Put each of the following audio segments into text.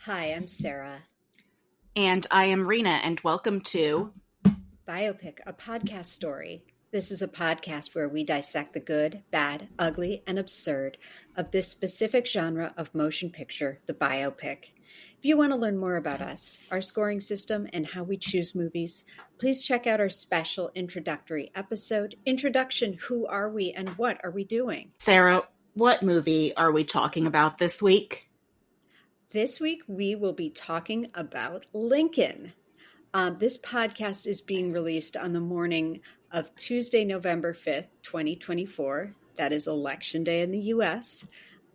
Hi, I'm Sara. And I am Rena, and welcome to Biopic, a podcast story. This is a podcast where we dissect the good, bad, ugly, and absurd of this specific genre of motion picture, the biopic. If you want to learn more about us, our scoring system, and how we choose movies, please check out our special introductory episode, Introduction, Who Are We and What Are We Doing? Sara. What movie are we talking about this week? This week, we will be talking about Lincoln. This podcast is being released on the morning of Tuesday, November 5th, 2024. That is Election Day in the U.S.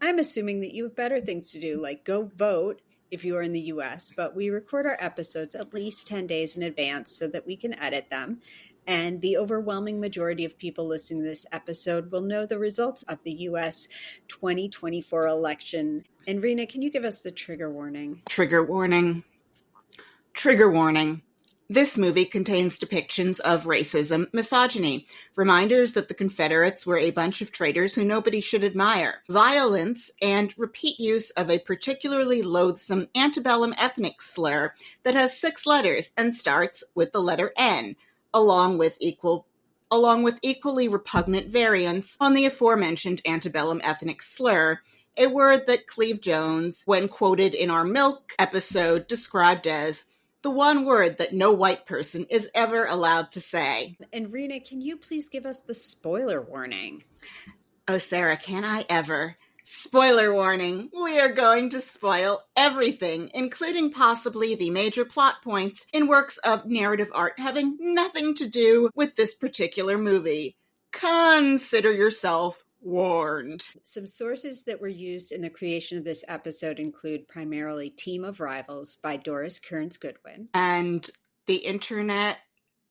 I'm assuming that you have better things to do, like go vote if you are in the U.S., but we record our episodes at least 10 days in advance so that we can edit them. And the overwhelming majority of people listening to this episode will know the results of the U.S. 2024 election. And Rena, can you give us the trigger warning? Trigger warning. Trigger warning. This movie contains depictions of racism, misogyny, reminders that the Confederates were a bunch of traitors who nobody should admire, violence, and repeat use of a particularly loathsome antebellum ethnic slur that has 6 letters and starts with the letter N, along with equally repugnant variants on the aforementioned antebellum ethnic slur, a word that Cleve Jones, when quoted in our Milk episode, described as the one word that no white person is ever allowed to say. And Rena, can you please give us the spoiler warning? Oh, Sara, can I ever? Spoiler warning. We are going to spoil everything, including possibly the major plot points in works of narrative art having nothing to do with this particular movie. Consider yourself warned. Some sources that were used in the creation of this episode include primarily Team of Rivals by Doris Kearns Goodwin. And the internet,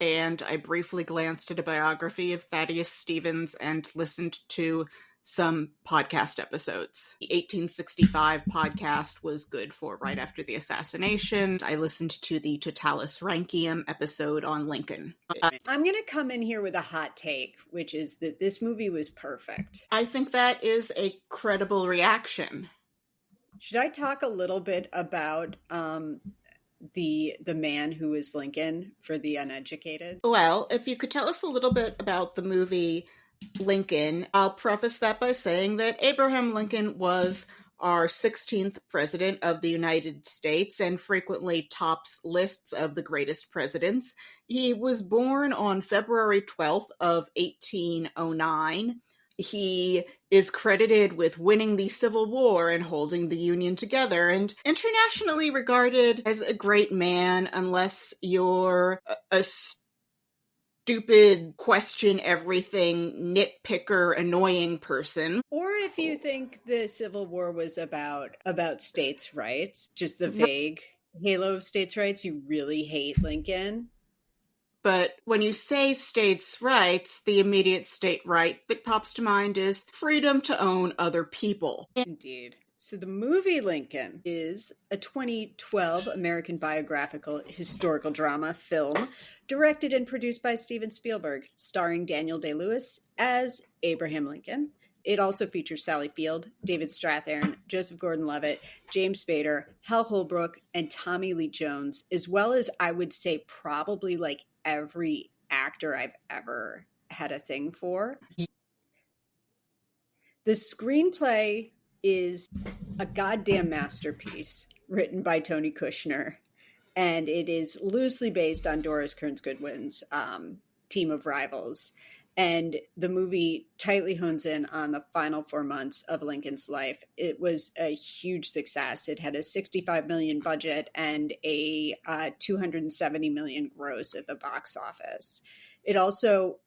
and I briefly glanced at a biography of Thaddeus Stevens and listened to some podcast episodes. The 1865 podcast was good for right after the assassination. I listened to the Totalis Rankium episode on Lincoln. I'm going to come in here with a hot take, which is that this movie was perfect. I think that is a credible reaction. Should I talk a little bit about the man who is Lincoln for the uneducated? Well, if you could tell us a little bit about the movie Lincoln, I'll preface that by saying that Abraham Lincoln was our 16th president of the United States and frequently tops lists of the greatest presidents. He was born on February 12th of 1809. He is credited with winning the Civil War and holding the Union together, and internationally regarded as a great man, unless you're a stupid, question everything, nitpicker, annoying person. Or if you think the Civil War was about states' rights, just the vague halo of states' rights, you really hate Lincoln. But when you say states' rights, the immediate state right that pops to mind is freedom to own other people. Indeed. So the movie Lincoln is a 2012 American biographical historical drama film directed and produced by Steven Spielberg, starring Daniel Day-Lewis as Abraham Lincoln. It also features Sally Field, David Strathairn, Joseph Gordon-Levitt, James Spader, Hal Holbrook, and Tommy Lee Jones, as well as, I would say, probably like every actor I've ever had a thing for. The screenplay is a goddamn masterpiece written by Tony Kushner, and it is loosely based on Doris Kearns Goodwin's Team of Rivals. And the movie tightly hones in on the final 4 months of Lincoln's life. It was a huge success. It had a $65 million budget and a $270 million gross at the box office. It also,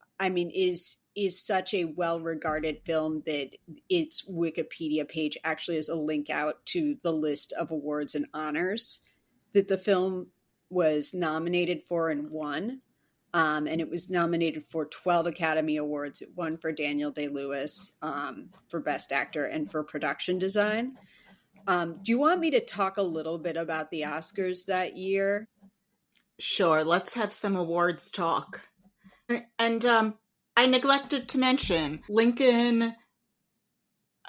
is such a well-regarded film that its Wikipedia page actually has a link out to the list of awards and honors that the film was nominated for and won. And it was nominated for 12 Academy Awards. It won for Daniel Day-Lewis for Best Actor and for Production Design. Do you want me to talk a little bit about the Oscars that year? Sure, let's have some awards talk. And I neglected to mention, Lincoln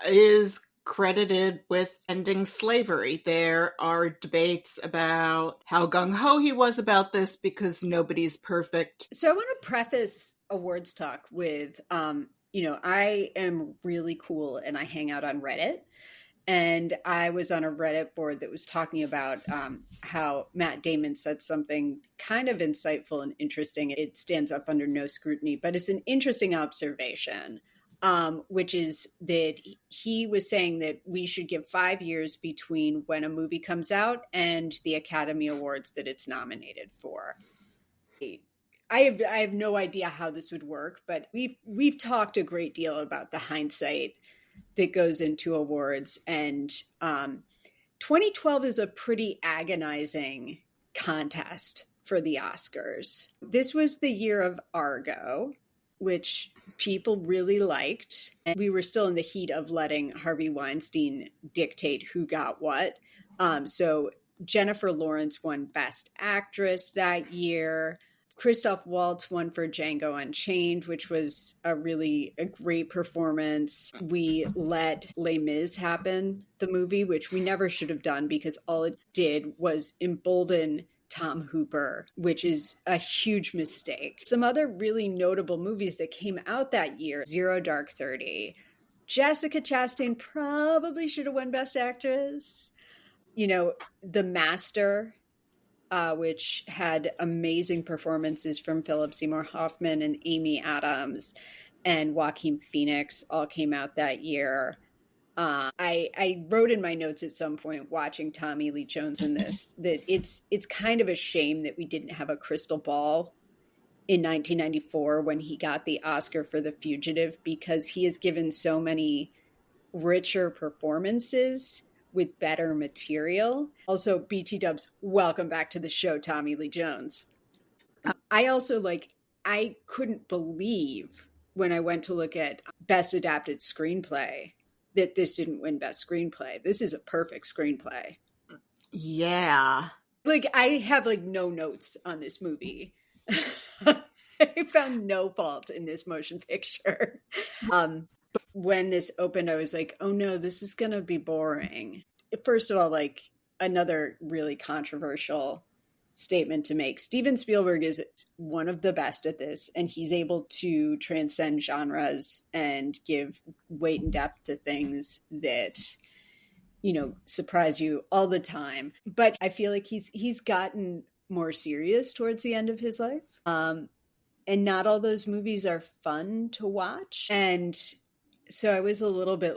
is credited with ending slavery. There are debates about how gung-ho he was about this because nobody's perfect. So I want to preface awards talk with, I am really cool and I hang out on Reddit. And I was on a Reddit board that was talking about how Matt Damon said something kind of insightful and interesting. It stands up under no scrutiny, but it's an interesting observation, which is that he was saying that we should give 5 years between when a movie comes out and the Academy Awards that it's nominated for. I have no idea how this would work, but we've talked a great deal about the hindsight that goes into awards. And 2012 is a pretty agonizing contest for the Oscars. This was the year of Argo, which people really liked. And we were still in the heat of letting Harvey Weinstein dictate who got what. So Jennifer Lawrence won Best Actress that year. Christoph Waltz won for Django Unchained, which was a great performance. We let Les Mis happen, the movie, which we never should have done because all it did was embolden Tom Hooper, which is a huge mistake. Some other really notable movies that came out that year: Zero Dark 30. Jessica Chastain probably should have won Best Actress. The Master, which had amazing performances from Philip Seymour Hoffman and Amy Adams and Joaquin Phoenix, all came out that year. I wrote in my notes at some point watching Tommy Lee Jones in this that it's kind of a shame that we didn't have a crystal ball in 1994 when he got the Oscar for The Fugitive, because he has given so many richer performances with better material. Also, BT Dubs, welcome back to the show, Tommy Lee Jones. I also I couldn't believe when I went to look at Best Adapted Screenplay that this didn't win Best Screenplay. This is a perfect screenplay. Yeah. I have no notes on this movie. I found no fault in this motion picture. When this opened, I was like, oh no, this is going to be boring. First of all, another really controversial statement to make. Steven Spielberg is one of the best at this, and he's able to transcend genres and give weight and depth to things that, surprise you all the time. But I feel like he's gotten more serious towards the end of his life. And not all those movies are fun to watch. And so I was a little bit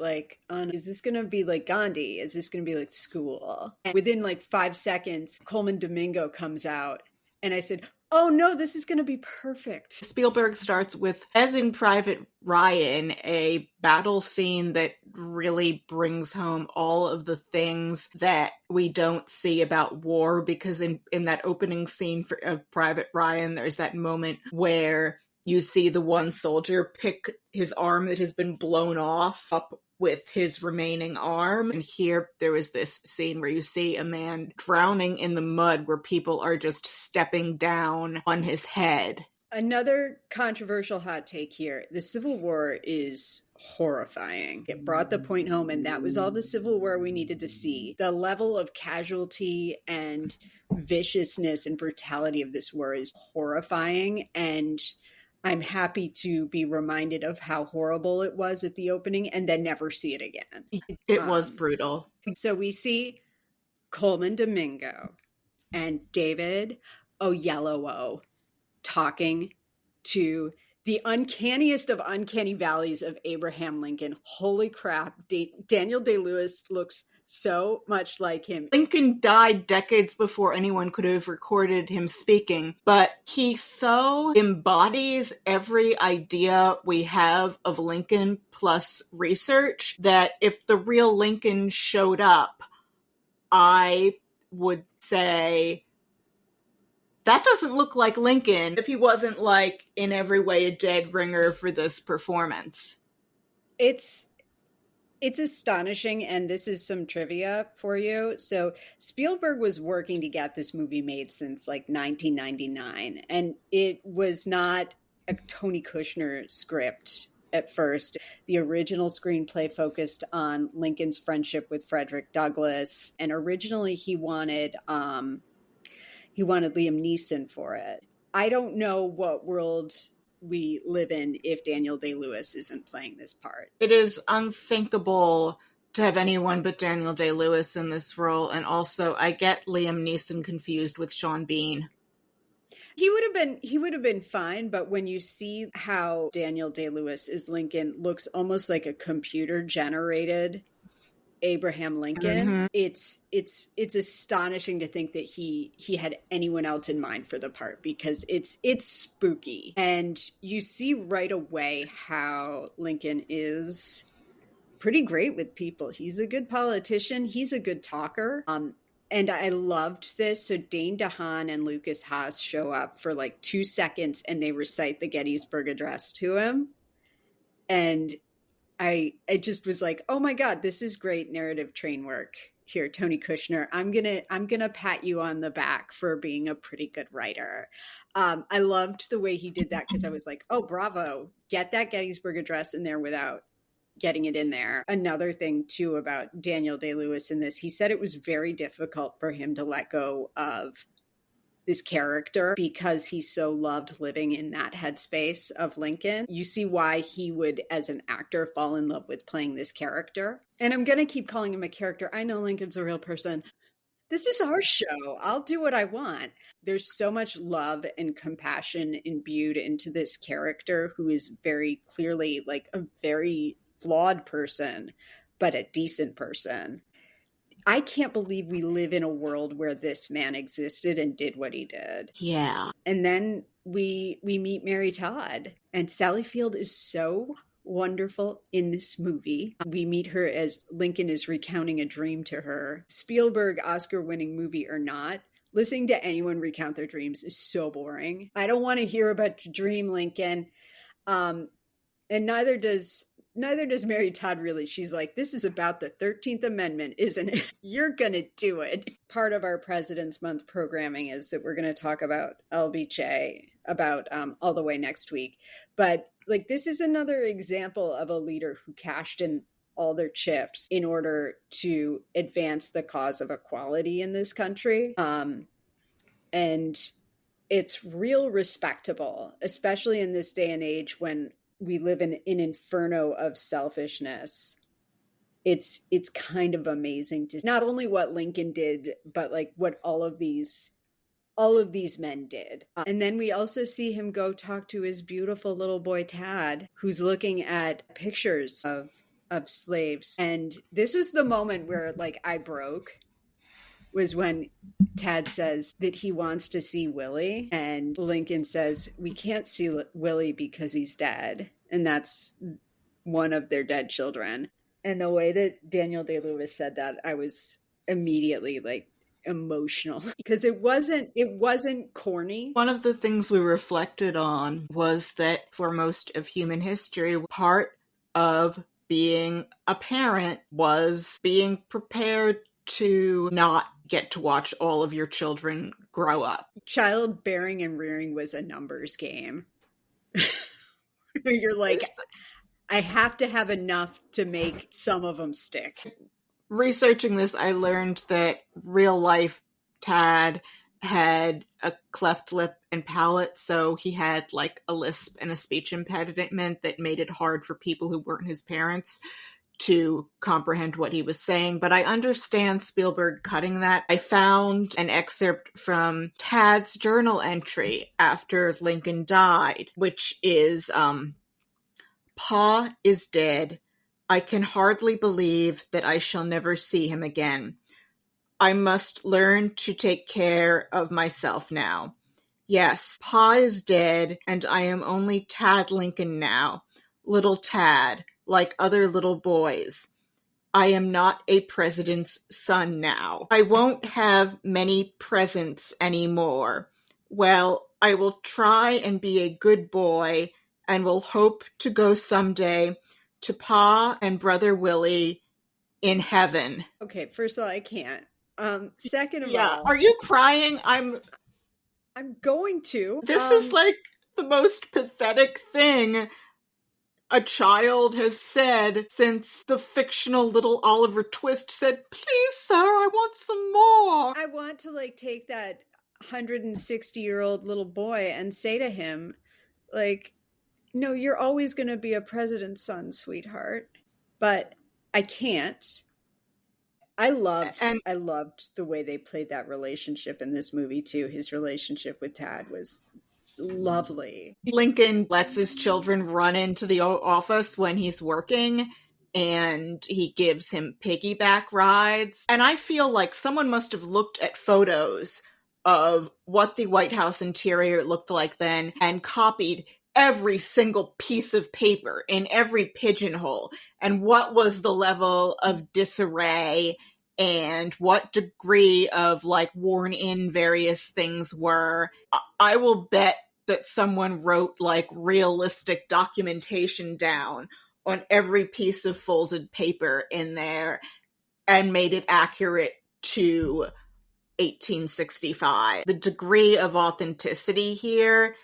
is this going to be like Gandhi? Is this going to be like School? And within 5 seconds, Coleman Domingo comes out. And I said, oh no, this is going to be perfect. Spielberg starts with, as in Private Ryan, a battle scene that really brings home all of the things that we don't see about war, because in that opening scene of Private Ryan, there's that moment where you see the one soldier pick his arm that has been blown off up with his remaining arm. And here there was this scene where you see a man drowning in the mud where people are just stepping down on his head. Another controversial hot take here. The Civil War is horrifying. It brought the point home, and that was all the Civil War we needed to see. The level of casualty and viciousness and brutality of this war is horrifying, and I'm happy to be reminded of how horrible it was at the opening and then never see it again. It was brutal. So we see Coleman Domingo and David Oyelowo talking to the uncanniest of uncanny valleys of Abraham Lincoln. Holy crap. Daniel Day-Lewis looks so much like him. Lincoln died decades before anyone could have recorded him speaking, but he so embodies every idea we have of Lincoln plus research that if the real Lincoln showed up, I would say, that doesn't look like Lincoln, if he wasn't in every way a dead ringer for this performance. It's astonishing, and this is some trivia for you. So Spielberg was working to get this movie made since 1999, and it was not a Tony Kushner script at first. The original screenplay focused on Lincoln's friendship with Frederick Douglass, and originally he wanted Liam Neeson for it. I don't know what world we live in if Daniel Day-Lewis isn't playing this part. It is unthinkable to have anyone but Daniel Day-Lewis in this role, and also I get Liam Neeson confused with Sean Bean. He would have been fine, but when you see how Daniel Day-Lewis as Lincoln looks almost like a computer generated Abraham Lincoln, it's astonishing to think that he had anyone else in mind for the part, because it's spooky. And you see right away how Lincoln is pretty great with people. He's a good politician. He's a good talker. And I loved this. So Dane DeHaan and Lucas Haas show up for like 2 seconds and they recite the Gettysburg Address to him. And I just was like, oh my God, this is great narrative train work here, Tony Kushner. I'm gonna pat you on the back for being a pretty good writer. I loved the way he did that, because I was like, oh, bravo, get that Gettysburg Address in there without getting it in there. Another thing too about Daniel Day-Lewis in this, he said it was very difficult for him to let go of this character because he so loved living in that headspace of Lincoln. You see why he would, as an actor, fall in love with playing this character. And I'm going to keep calling him a character. I know Lincoln's a real person. This is our show. I'll do what I want. There's so much love and compassion imbued into this character, who is very clearly like a very flawed person, but a decent person. I can't believe we live in a world where this man existed and did what he did. Yeah. And then we meet Mary Todd, and Sally Field is so wonderful in this movie. We meet her as Lincoln is recounting a dream to her. Spielberg Oscar-winning movie or not, listening to anyone recount their dreams is so boring. I don't want to hear about your dream, Lincoln. And neither does Mary Todd, really. She's like, this is about the 13th Amendment, isn't it? You're going to do it. Part of our President's Month programming is that we're going to talk about LBJ about all the way next week. But like, this is another example of a leader who cashed in all their chips in order to advance the cause of equality in this country. And it's real respectable, especially in this day and age when we live in an inferno of selfishness. It's kind of amazing to not only what Lincoln did, but like what all of these men did. And then we also see him go talk to his beautiful little boy, Tad, who's looking at pictures of slaves. And this was the moment where like I broke, was when Tad says that he wants to see Willie. And Lincoln says, we can't see Willie because he's dead. And that's one of their dead children. And the way that Daniel Day-Lewis said that, I was immediately like emotional, because it wasn't corny. One of the things we reflected on was that for most of human history, part of being a parent was being prepared to not get to watch all of your children grow up. Childbearing and rearing was a numbers game. You're like, I have to have enough to make some of them stick. Researching this, I learned that real life Tad had a cleft lip and palate, so he had like a lisp and a speech impediment that made it hard for people who weren't his parents to comprehend what he was saying. But I understand Spielberg cutting that. I found an excerpt from Tad's journal entry after Lincoln died, which is, Pa is dead. I can hardly believe that I shall never see him again. I must learn to take care of myself now. Yes, Pa is dead, and I am only Tad Lincoln now. Little Tad, like other little boys. I am not a president's son now. I won't have many presents anymore. Well, I will try and be a good boy, and will hope to go someday to Pa and Brother Willie in heaven. Okay, first of all, I can't. Second of Yeah, all, are you crying? I'm going to. This is like the most pathetic thing a child has said since the fictional little Oliver Twist said, "Please, sir, I want some more." I want to like take that 160-year-old little boy and say to him, like, no, you're always going to be a president's son, sweetheart. But I can't. I loved the way they played that relationship in this movie too. His relationship with Tad was lovely. Lincoln lets his children run into the office when he's working, and he gives him piggyback rides. And I feel like someone must have looked at photos of what the White House interior looked like then and copied every single piece of paper in every pigeonhole, and what was the level of disarray and what degree of like worn in various things were. I will bet that someone wrote like realistic documentation down on every piece of folded paper in there and made it accurate to 1865. The degree of authenticity here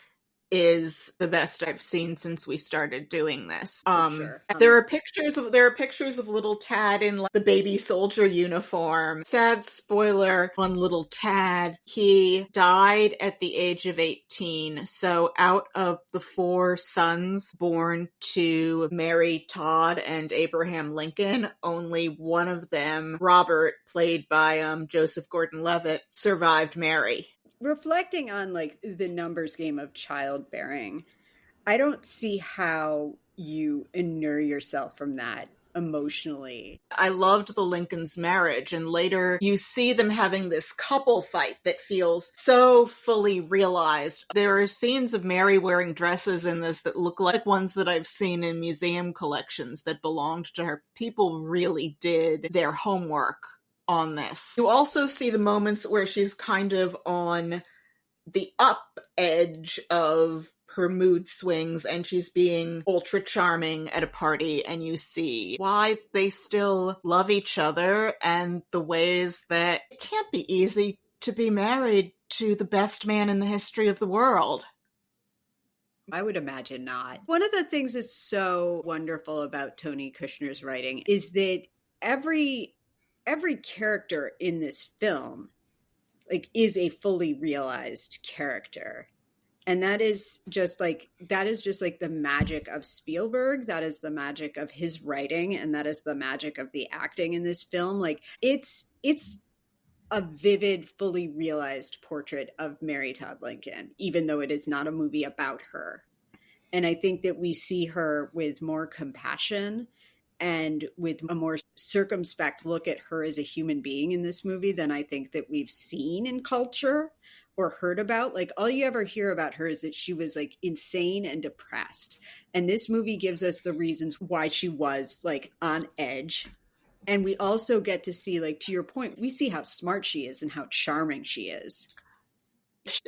is the best I've seen since we started doing this. Sure. There are pictures of little Tad in like the baby soldier uniform. Sad spoiler on little Tad. He died at the age of 18. So out of the 4 sons born to Mary Todd and Abraham Lincoln, only one of them, Robert, played by Joseph Gordon-Levitt, survived Mary. Reflecting on like the numbers game of childbearing, I don't see how you inure yourself from that emotionally. I loved the Lincolns' marriage, and later you see them having this couple fight that feels so fully realized. There are scenes of Mary wearing dresses in this that look like ones that I've seen in museum collections that belonged to her. People really did their homework on this. You also see the moments where she's kind of on the up edge of her mood swings and she's being ultra charming at a party, and you see why they still love each other and the ways that it can't be easy to be married to the best man in the history of the world. I would imagine not. One of the things that's so wonderful about Tony Kushner's writing is that every character in this film like is a fully realized character. And that is just like the magic of Spielberg. That is the magic of his writing, and that is the magic of the acting in this film. Like it's a vivid, fully realized portrait of Mary Todd Lincoln, even though it is not a movie about her. And I think that we see her with more compassion and with a more circumspect look at her as a human being in this movie than I think that we've seen in culture or heard about. Like, all you ever hear about her is that she was like insane and depressed. And this movie gives us the reasons why she was like on edge. And we also get to see, like, to your point, we see how smart she is and how charming she is.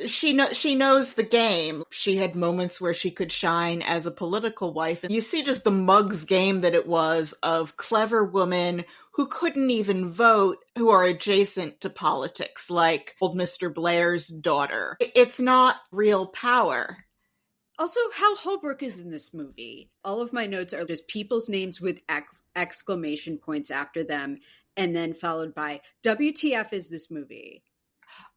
She knows the game. She had moments where she could shine as a political wife. And you see just the mug's game that it was of clever women who couldn't even vote, who are adjacent to politics, like old Mr. Blair's daughter. It's not real power. Also, Hal Holbrook is in this movie. All of my notes are just people's names with exclamation points after them, and then followed by WTF is this movie.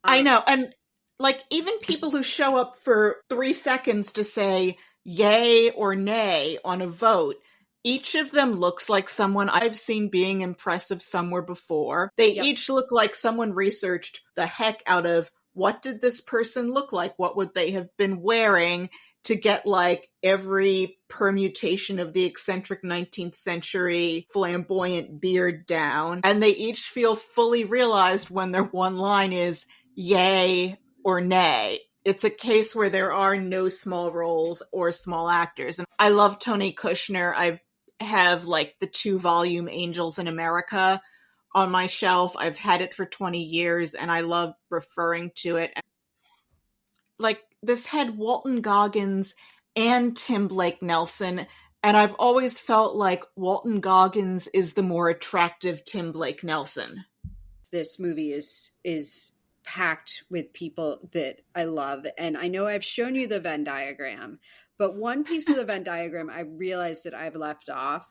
I know. And like, even people who show up for 3 seconds to say yay or nay on a vote, each of them looks like someone I've seen being impressive somewhere before. They each look like someone researched the heck out of what did this person look like? What would they have been wearing to get like every permutation of the eccentric 19th century flamboyant beard down. And they each feel fully realized when their one line is yay or nay. It's a case where there are no small roles or small actors. And I love Tony Kushner. I have like the 2-volume Angels in America on my shelf. I've had it for 20 years and I love referring to it. Like, this had Walton Goggins and Tim Blake Nelson, and I've always felt like Walton Goggins is the more attractive Tim Blake Nelson. This movie is packed with people that I love. And I know I've shown you the Venn diagram, but one piece of the Venn diagram I realized that I've left off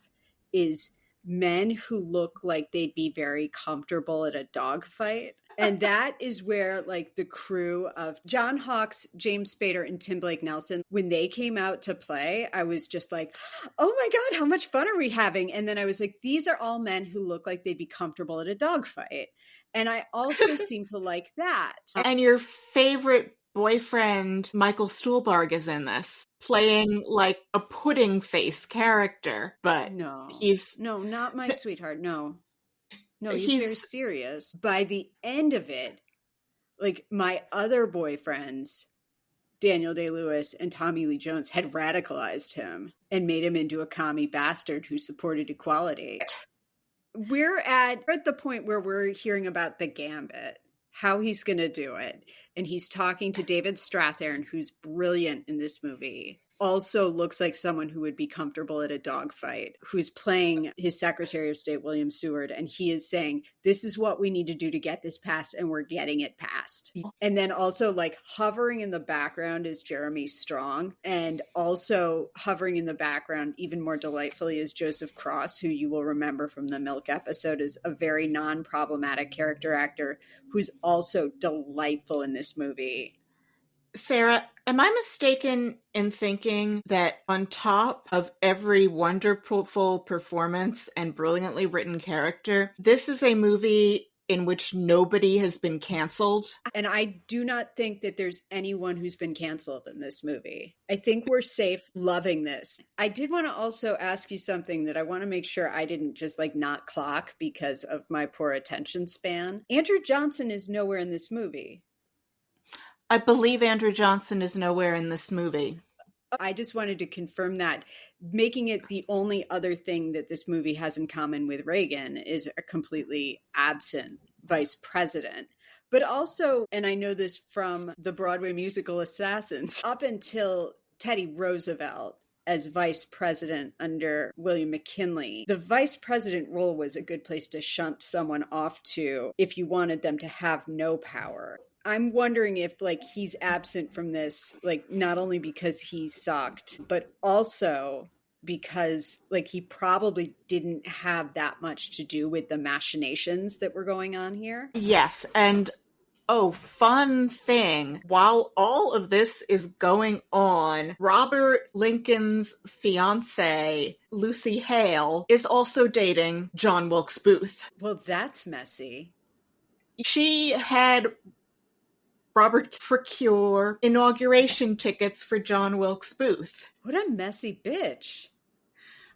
is men who look like they'd be very comfortable at a dogfight. And that is where like the crew of John Hawkes, James Spader, and Tim Blake Nelson, when they came out to play, I was just like, oh my God, how much fun are we having? And then I was like, these are all men who look like they'd be comfortable at a dogfight. And I also seem to like that. And your favorite boyfriend, Michael Stuhlbarg, is in this, playing like a pudding face character, but no, he's... No, not my sweetheart, no. No, he's very serious. By the end of it, like my other boyfriends, Daniel Day-Lewis and Tommy Lee Jones, had radicalized him and made him into a commie bastard who supported equality. We're at the point where we're hearing about the gambit, how he's going to do it. And he's talking to David Strathairn, who's brilliant in this movie. Also looks like someone who would be comfortable at a dogfight, who's playing his Secretary of State, William Seward. And he is saying, this is what we need to do to get this passed, and we're getting it passed. And then also like hovering in the background is Jeremy Strong. And also hovering in the background, even more delightfully, is Joseph Cross, who you will remember from the Milk episode is a very non-problematic character actor who's also delightful in this movie. Sarah, am I mistaken in thinking that on top of every wonderful performance and brilliantly written character, this is a movie in which nobody has been canceled? And I do not think that there's anyone who's been canceled in this movie. I think we're safe loving this. I did want to also ask you something that I want to make sure I didn't just like not clock because of my poor attention span. Andrew Johnson is nowhere in this movie. I believe Andrew Johnson is nowhere in this movie. I just wanted to confirm that. Making it the only other thing that this movie has in common with Reagan is a completely absent vice president. But also, and I know this from the Broadway musical Assassins, up until Teddy Roosevelt as vice president under William McKinley, the vice president role was a good place to shunt someone off to if you wanted them to have no power. I'm wondering if like he's absent from this, like not only because he sucked, but also because like he probably didn't have that much to do with the machinations that were going on here. Yes, and oh, fun thing, while all of this is going on, Robert Lincoln's fiancée, Lucy Hale, is also dating John Wilkes Booth. Well, that's messy. She had Robert procure inauguration tickets for John Wilkes Booth. What a messy bitch.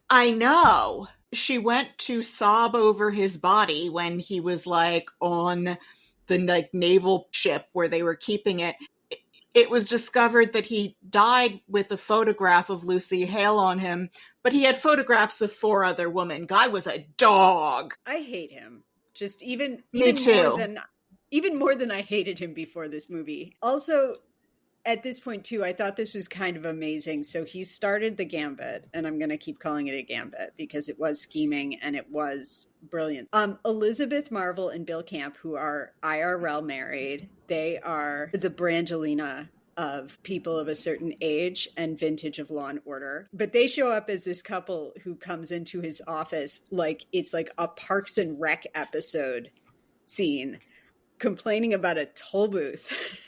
I know. She went to sob over his body when he was like on the like naval ship where they were keeping it. It was discovered that he died with a photograph of Lucy Hale on him, but he had photographs of 4 other women. Guy was a dog. I hate him. Just even too. Even more than I hated him before this movie. Also, at this point, too, I thought this was kind of amazing. So he started the gambit, and I'm going to keep calling it a gambit because it was scheming and it was brilliant. Elizabeth Marvel and Bill Camp, who are IRL married, they are the Brangelina of people of a certain age and vintage of Law and Order. But they show up as this couple who comes into his office like it's like a Parks and Rec episode scene, complaining about a toll booth.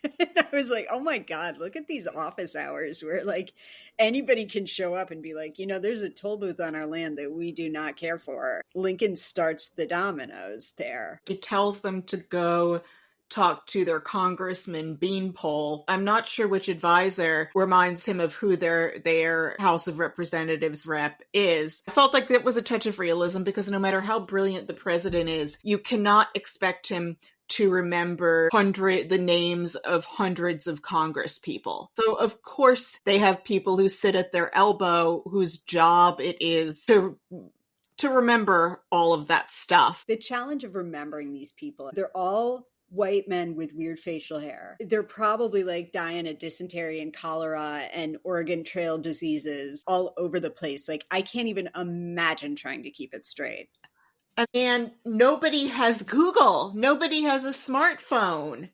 And I was like, oh my God, look at these office hours where like anybody can show up and be like, you know, there's a toll booth on our land that we do not care for. Lincoln starts the dominoes there. He tells them to go talk to their congressman Beanpole. I'm not sure which advisor reminds him of who their House of Representatives rep is. I felt like that was a touch of realism because no matter how brilliant the president is, you cannot expect him to remember the names of hundreds of Congress people. So of course they have people who sit at their elbow whose job it is to remember all of that stuff. The challenge of remembering these people, they're all white men with weird facial hair. They're probably like dying of dysentery and cholera and Oregon Trail diseases all over the place. Like I can't even imagine trying to keep it straight. And nobody has Google. Nobody has a smartphone.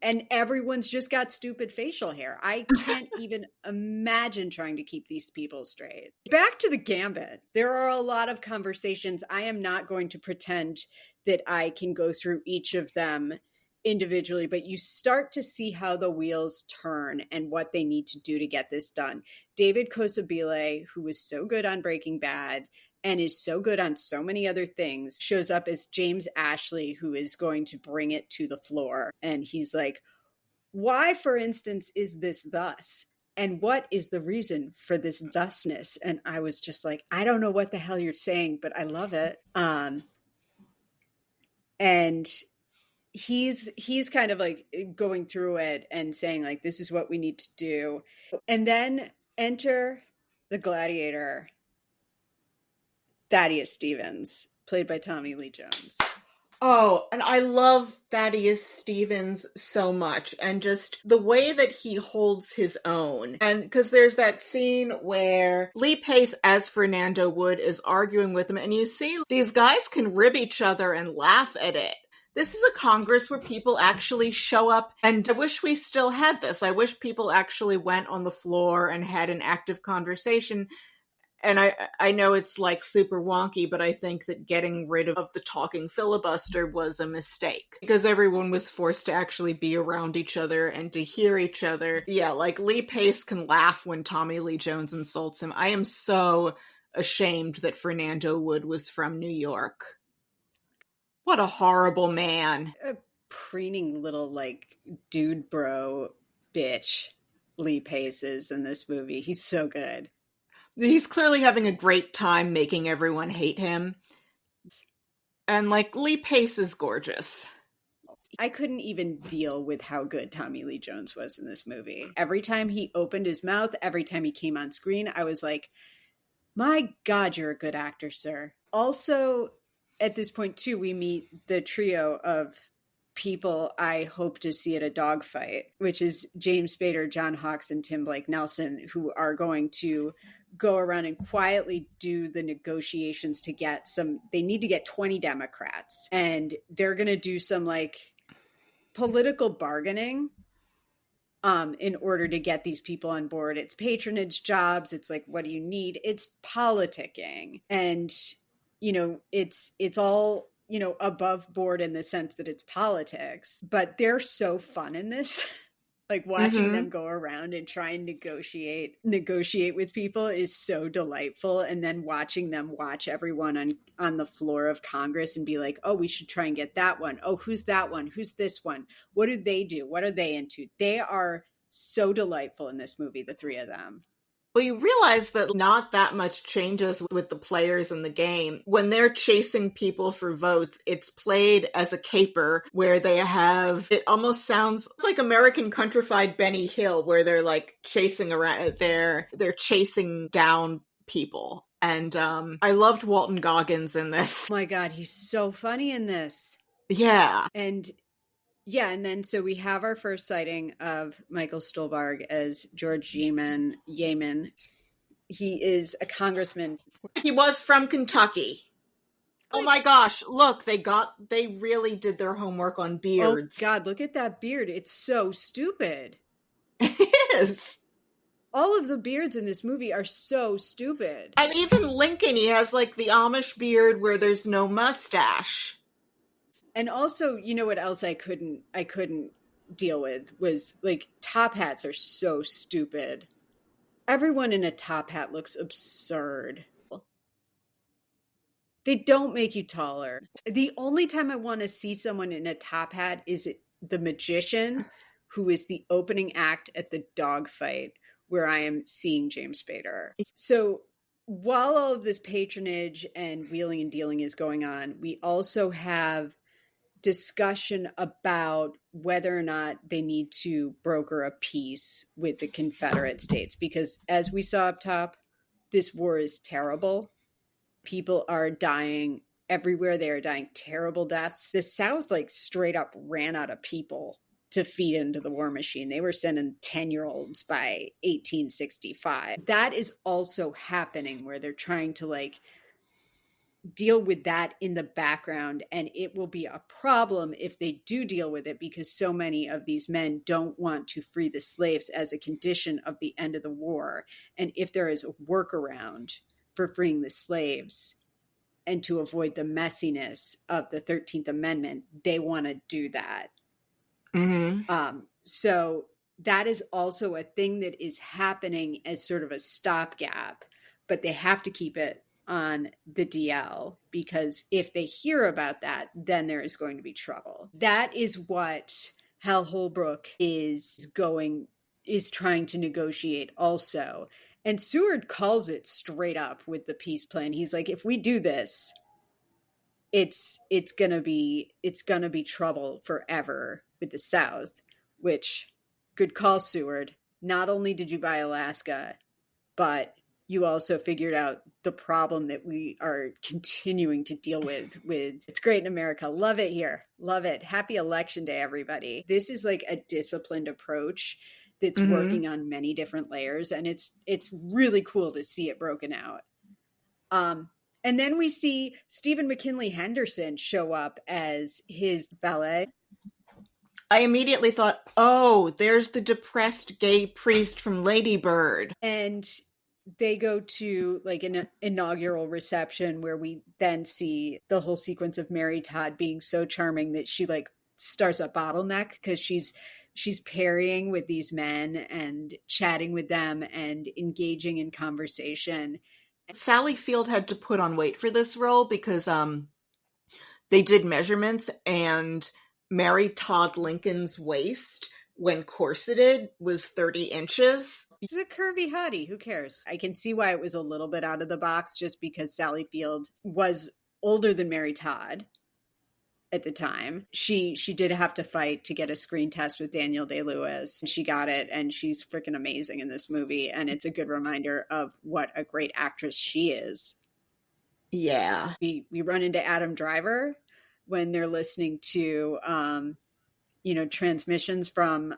And everyone's just got stupid facial hair. I can't even imagine trying to keep these people straight. Back to the Gambit. There are a lot of conversations. I am not going to pretend that I can go through each of them individually, but you start to see how the wheels turn and what they need to do to get this done. David Cosabile, who was so good on Breaking Bad and is so good on so many other things, shows up as James Ashley, who is going to bring it to the floor. And he's like, why, for instance, is this thus? And what is the reason for this thusness? And I was just like, I don't know what the hell you're saying, but I love it. And he's kind of like going through it and saying like, this is what we need to do. And then enter the gladiator, Thaddeus Stevens, played by Tommy Lee Jones. Oh, and I love Thaddeus Stevens so much, and just the way that he holds his own. And because there's that scene where Lee Pace as Fernando Wood is arguing with him, and you see these guys can rib each other and laugh at it. This is a Congress where people actually show up, and I wish we still had this. I wish people actually went on the floor and had an active conversation. And I know it's like super wonky, but I think that getting rid of the talking filibuster was a mistake because everyone was forced to actually be around each other and to hear each other. Yeah, like Lee Pace can laugh when Tommy Lee Jones insults him. I am so ashamed that Fernando Wood was from New York. What a horrible man. A preening little like dude bro bitch Lee Pace is in this movie. He's so good. He's clearly having a great time making everyone hate him. And, like, Lee Pace is gorgeous. I couldn't even deal with how good Tommy Lee Jones was in this movie. Every time he opened his mouth, every time he came on screen, I was like, my God, you're a good actor, sir. Also, at this point, too, we meet the trio of people I hope to see at a dogfight, which is James Spader, John Hawkes, and Tim Blake Nelson, who are going to go around and quietly do the negotiations to get they need to get 20 Democrats, and they're going to do some like political bargaining in order to get these people on board. It's patronage jobs. It's like, what do you need? It's politicking. And, you know, it's all, you know, above board in the sense that it's politics, but they're so fun in this. Like watching them go around and try and negotiate with people is so delightful. And then watching them watch everyone on the floor of Congress and be like, oh, we should try and get that one. Oh, who's that one? Who's this one? What do they do? What are they into? They are so delightful in this movie, the three of them. Well, you realize that not that much changes with the players in the game. When they're chasing people for votes, it's played as a caper where they have, it almost sounds like American Countrified Benny Hill, where they're like chasing around, they're chasing down people. And I loved Walton Goggins in this. Oh my God, he's so funny in this. Yeah. And yeah, and then so we have our first sighting of Michael Stuhlbarg as George Yeaman. He is a congressman. He was from Kentucky. Oh my gosh, look, they really did their homework on beards. Oh God, look at that beard. It's so stupid. It is. All of the beards in this movie are so stupid. And even Lincoln, he has like the Amish beard where there's no mustache. And also, you know what else I couldn't deal with was like top hats are so stupid. Everyone in a top hat looks absurd. They don't make you taller. The only time I want to see someone in a top hat is the magician, who is the opening act at the dogfight, where I am seeing James Spader. So while all of this patronage and wheeling and dealing is going on, we also have discussion about whether or not they need to broker a peace with the Confederate States, because as we saw up top, this war is terrible. People are dying everywhere. They are dying terrible deaths. The South like straight up ran out of people to feed into the war machine. They were sending 10-year-olds by 1865. That is also happening where they're trying to like deal with that in the background, and it will be a problem if they do deal with it, because so many of these men don't want to free the slaves as a condition of the end of the war. And if there is a workaround for freeing the slaves and to avoid the messiness of the 13th Amendment, they want to do that. So that is also a thing that is happening as sort of a stopgap, but they have to keep it on the DL, because if they hear about that, then there is going to be trouble. That is what Hal Holbrook is trying to negotiate also. And Seward calls it straight up with the peace plan. He's like, if we do this, it's gonna be trouble forever with the South. Which, good call, Seward. Not only did you buy Alaska, but you also figured out the problem that we are continuing to deal with It's Great in America. Love it here. Love it. Happy Election Day, everybody. This is like a disciplined approach that's working on many different layers, and it's really cool to see it broken out. And then we see Stephen McKinley Henderson show up as his valet. I immediately thought, oh, there's the depressed gay priest from Lady Bird. And they go to like an inaugural reception where we then see the whole sequence of Mary Todd being so charming that she like starts a bottleneck, because she's parrying with these men and chatting with them and engaging in conversation. Sally Field had to put on weight for this role because they did measurements, and Mary Todd Lincoln's waist, when corseted, was 30 inches. She's a curvy hottie. Who cares? I can see why it was a little bit out of the box, just because Sally Field was older than Mary Todd at the time. She did have to fight to get a screen test with Daniel Day-Lewis. She got it, and she's freaking amazing in this movie. And it's a good reminder of what a great actress she is. Yeah. We run into Adam Driver when they're listening to, transmissions from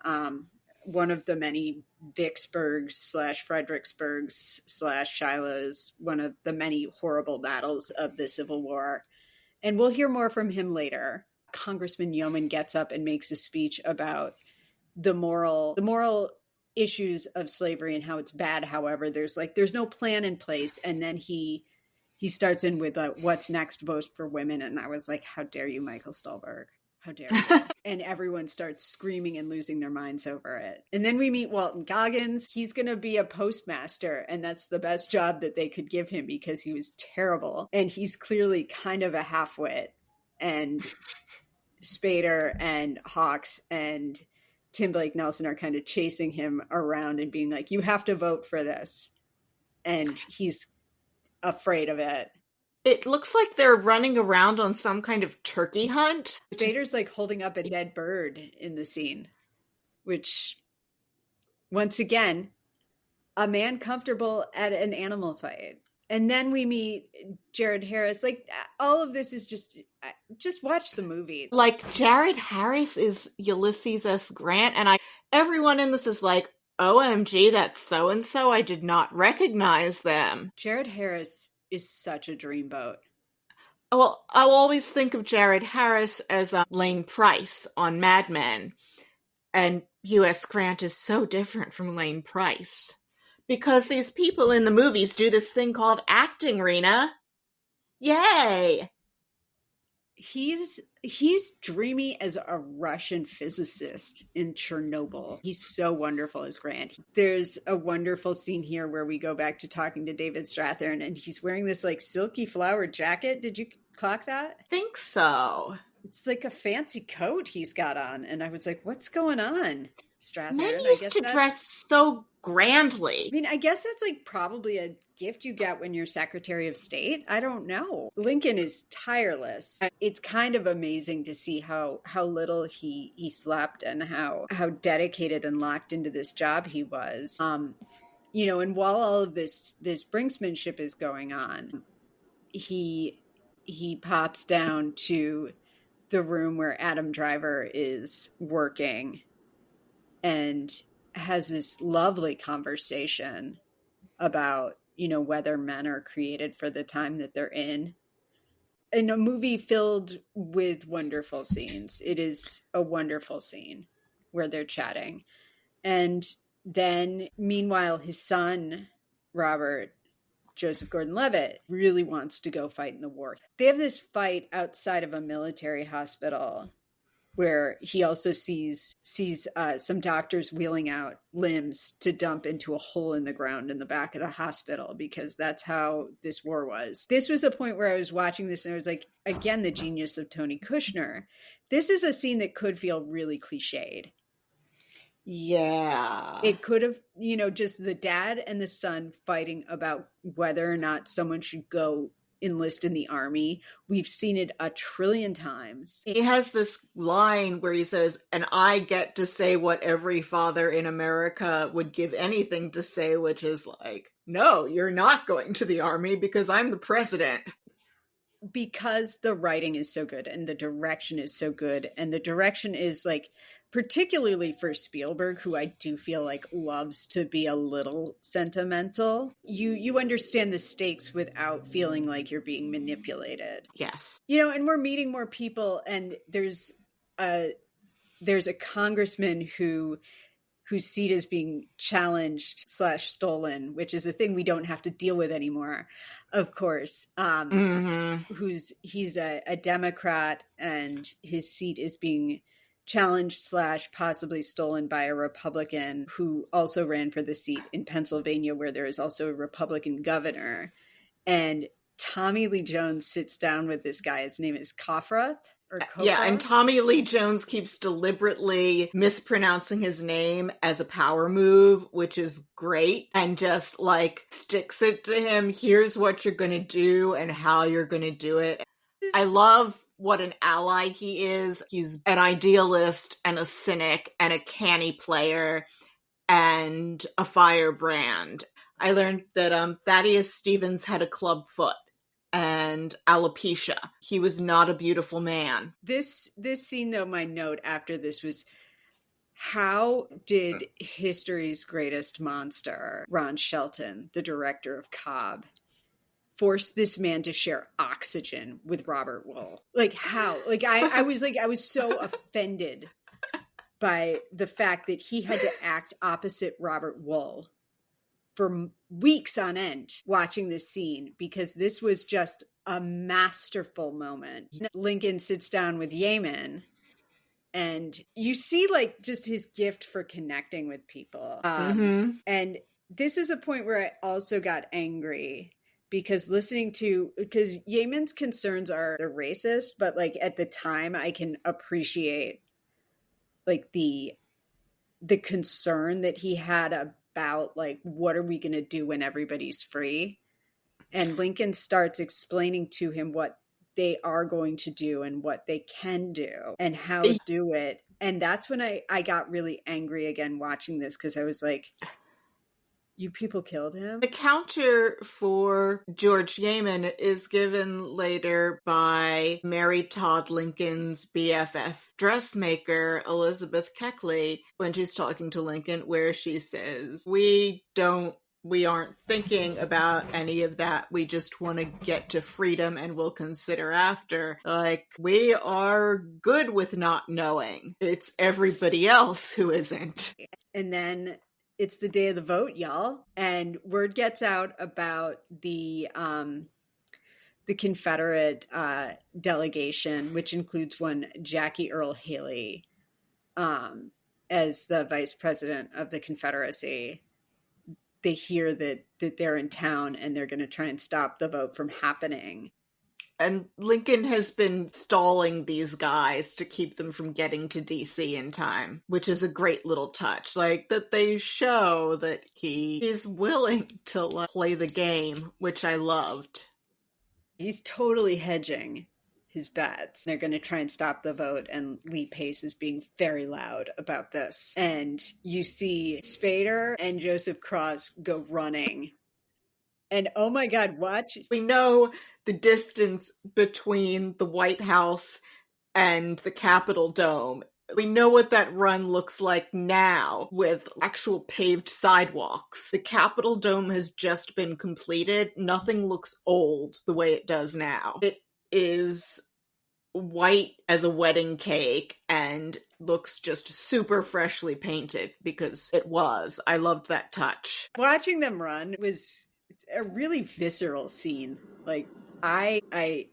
one of the many Vicksburgs / Fredericksburgs / Shilohs, one of the many horrible battles of the Civil War. And we'll hear more from him later. Congressman Yeoman gets up and makes a speech about the moral issues of slavery and how it's bad. However, there's no plan in place. And then he starts in with what's next, vote for women. And I was like, how dare you, Michael Stolberg? How dare you? And everyone starts screaming and losing their minds over it. And then we meet Walton Goggins. He's going to be a postmaster, and that's the best job that they could give him because he was terrible. And he's clearly kind of a halfwit. And Spader and Hawks and Tim Blake Nelson are kind of chasing him around and being like, you have to vote for this. And he's afraid of it. It looks like they're running around on some kind of turkey hunt. Spader's like holding up a dead bird in the scene, which, once again, a man comfortable at an animal fight. And then we meet Jared Harris. Like, all of this is just watch the movie. Like, Jared Harris is Ulysses S. Grant, and everyone in this is like, OMG, that's so-and-so. I did not recognize them. Jared Harris is such a dreamboat. Well, I'll always think of Jared Harris as Lane Price on Mad Men. And U.S. Grant is so different from Lane Price. Because these people in the movies do this thing called acting, Rena. Yay! He's dreamy as a Russian physicist in Chernobyl. He's so wonderful as Grant. There's a wonderful scene here where we go back to talking to David Strathairn, and he's wearing this like silky flowered jacket. Did you clock that? I think so. It's like a fancy coat he's got on, and I was like, what's going on, Strathairn? Men used to dress so grandly. I mean, I guess that's like probably a gift you get when you're Secretary of State. I don't know. Lincoln is tireless. It's kind of amazing to see how little he slept and how dedicated and locked into this job he was. And while all of this brinksmanship is going on, he pops down to the room where Adam Driver is working and has this lovely conversation about, whether men are created for the time that they're in. in a movie filled with wonderful scenes. It is a wonderful scene where they're chatting. And then, meanwhile, his son, Robert, Joseph Gordon-Levitt, really wants to go fight in the war. They have this fight outside of a military hospital where he also sees some doctors wheeling out limbs to dump into a hole in the ground in the back of the hospital, because that's how this war was. This was a point where I was watching this and I was like, again, the genius of Tony Kushner. This is a scene that could feel really cliched. Yeah. It could have, just the dad and the son fighting about whether or not someone should go enlist in the army. We've seen it a trillion times. He has this line where he says, and I get to say what every father in America would give anything to say, which is like, no, you're not going to the army because I'm the president. Because the writing is so good and the direction is so good, and the direction is like, particularly for Spielberg, who I do feel like loves to be a little sentimental, you understand the stakes without feeling like you're being manipulated. Yes. And we're meeting more people, and there's a congressman whose seat is being challenged / stolen, which is a thing we don't have to deal with anymore, of course. He's a Democrat, and his seat is being challenged / possibly stolen by a Republican who also ran for the seat in Pennsylvania, where there is also a Republican governor. And Tommy Lee Jones sits down with this guy. His name is Kofroth. Yeah, and Tommy Lee Jones keeps deliberately mispronouncing his name as a power move, which is great, and just like sticks it to him. Here's what you're going to do and how you're going to do it. I love what an ally he is. He's an idealist and a cynic and a canny player and a firebrand. I learned that Thaddeus Stevens had a club foot and alopecia. He was not a beautiful man. This scene, though, my note after this was, how did history's greatest monster, Ron Shelton, the director of Cobb, force this man to share oxygen with Robert Wuhl? Like, how? Like, I was so offended by the fact that he had to act opposite Robert Wuhl for weeks on end watching this scene, because this was just a masterful moment. Lincoln sits down with Yemen, and you see like just his gift for connecting with people. And this was a point where I also got angry, because because Yemen's concerns are they're racist, but like at the time I can appreciate like the concern that he had about like, what are we going to do when everybody's free? And Lincoln starts explaining to him what they are going to do and what they can do and how to do it. And that's when I got really angry again watching this, because I was like, you people killed him? The counter for George Yemen is given later by Mary Todd Lincoln's BFF dressmaker, Elizabeth Keckley, when she's talking to Lincoln, where she says, we aren't thinking about any of that. We just want to get to freedom and we'll consider after. Like, we are good with not knowing. It's everybody else who isn't. And then it's the day of the vote, y'all. And word gets out about the Confederate delegation, which includes one Jackie Earl Haley as the vice president of the Confederacy. They hear that they're in town and they're going to try and stop the vote from happening. And Lincoln has been stalling these guys to keep them from getting to DC in time, which is a great little touch. Like, that they show that he is willing to play the game, which I loved. He's totally hedging his bets. They're going to try and stop the vote, and Lee Pace is being very loud about this. And you see Spader and Joseph Cross go running. And oh my God, watch. We know the distance between the White House and the Capitol Dome. We know what that run looks like now with actual paved sidewalks. The Capitol Dome has just been completed. Nothing looks old the way it does now. It is white as a wedding cake and looks just super freshly painted, because it was. I loved that touch. Watching them run was a really visceral scene. Like, I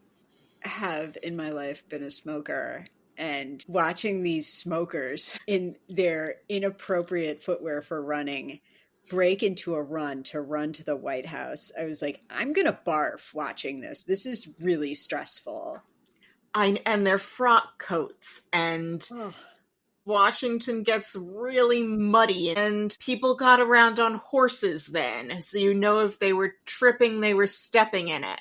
have in my life been a smoker, and watching these smokers in their inappropriate footwear for running break into a run to the White House, I was like, I'm gonna barf watching this. This is really stressful. And their frock coats, and Ugh. Washington gets really muddy, and people got around on horses then, so you know if they were tripping, they were stepping in it.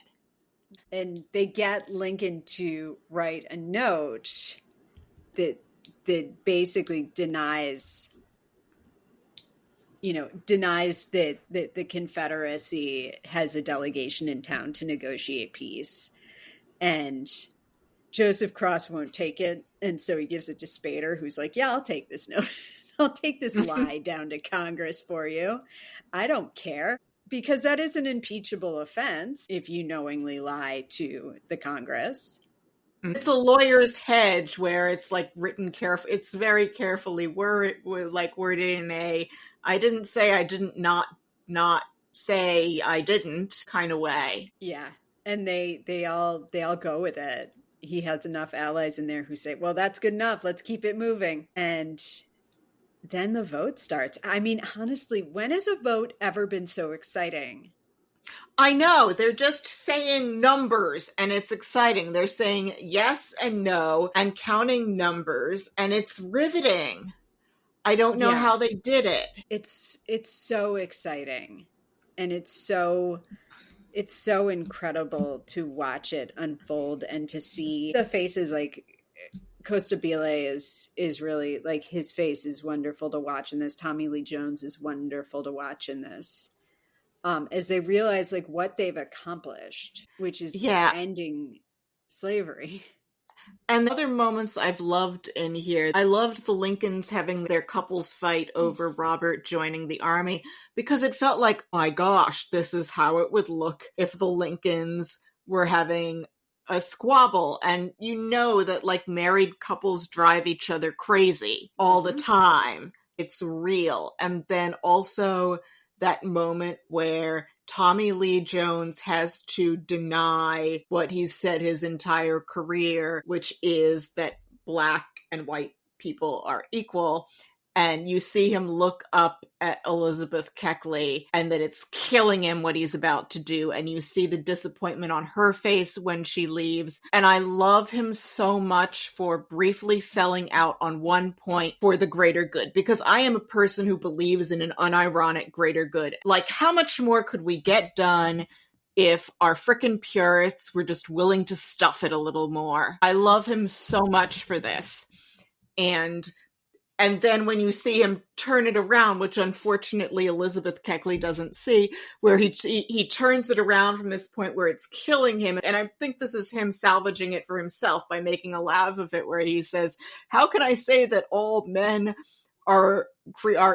And they get Lincoln to write a note that basically denies that the Confederacy has a delegation in town to negotiate peace. And Joseph Cross won't take it, and so he gives it to Spader, who's like, yeah, I'll take this note. I'll take this lie down to Congress for you. I don't care, because that is an impeachable offense if you knowingly lie to the Congress. It's a lawyer's hedge where it's like written carefully. It's very carefully worded in a I didn't say I didn't not say I didn't kind of way. Yeah. And they all go with it. He has enough allies in there who say, well, that's good enough. Let's keep it moving. And then the vote starts. I mean, honestly, when has a vote ever been so exciting? I know. They're just saying numbers, and it's exciting. They're saying yes and no and counting numbers, and it's riveting. I don't know how they did it. It's so exciting. And it's so incredible to watch it unfold and to see the faces. Like, Costabile is really, like, his face is wonderful to watch in this. Tommy Lee Jones is wonderful to watch in this. As they realize, like, what they've accomplished, which is ending slavery. And the other moments I've loved in here, I loved the Lincolns having their couples fight over Robert joining the army, because it felt like, oh my gosh, this is how it would look if the Lincolns were having a squabble. And you know that, like, married couples drive each other crazy all the time. It's real. And then also that moment where Tommy Lee Jones has to deny what he's said his entire career, which is that Black and white people are equal. And you see him look up at Elizabeth Keckley, and that it's killing him what he's about to do. And you see the disappointment on her face when she leaves. And I love him so much for briefly selling out on one point for the greater good, because I am a person who believes in an unironic greater good. Like, how much more could we get done if our frickin' purists were just willing to stuff it a little more? I love him so much for this. And then when you see him turn it around, which unfortunately Elizabeth Keckley doesn't see, where he turns it around from this point where it's killing him. And I think this is him salvaging it for himself by making a laugh of it, where he says, how can I say that all men are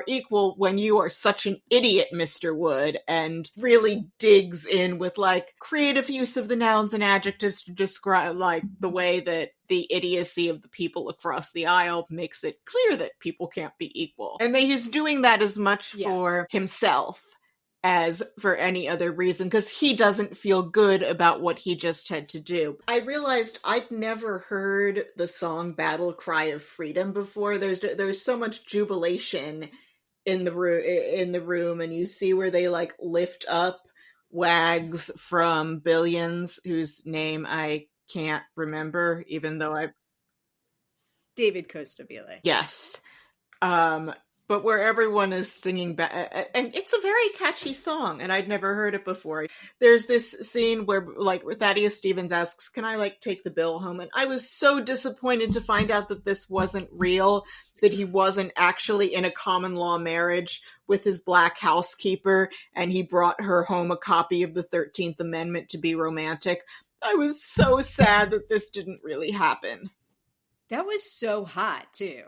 equal when you are such an idiot, Mr. Wood? And really digs in with, like, creative use of the nouns and adjectives to describe, like, the way that the idiocy of the people across the aisle makes it clear that people can't be equal. And that he's doing that as much for himself as for any other reason, because he doesn't feel good about what he just had to do. I realized I'd never heard the song Battle Cry of Freedom before. There's so much jubilation in the room, and you see where they, like, lift up Wags from Billions, whose name I can't remember, even though David Costabile. Yes. But where everyone is singing and it's a very catchy song, and I'd never heard it before. There's this scene where, like, Thaddeus Stevens asks, can I, like, take the bill home? And I was so disappointed to find out that this wasn't real, that he wasn't actually in a common law marriage with his Black housekeeper, and he brought her home a copy of the 13th Amendment to be romantic. I was so sad that this didn't really happen. That was so hot, too.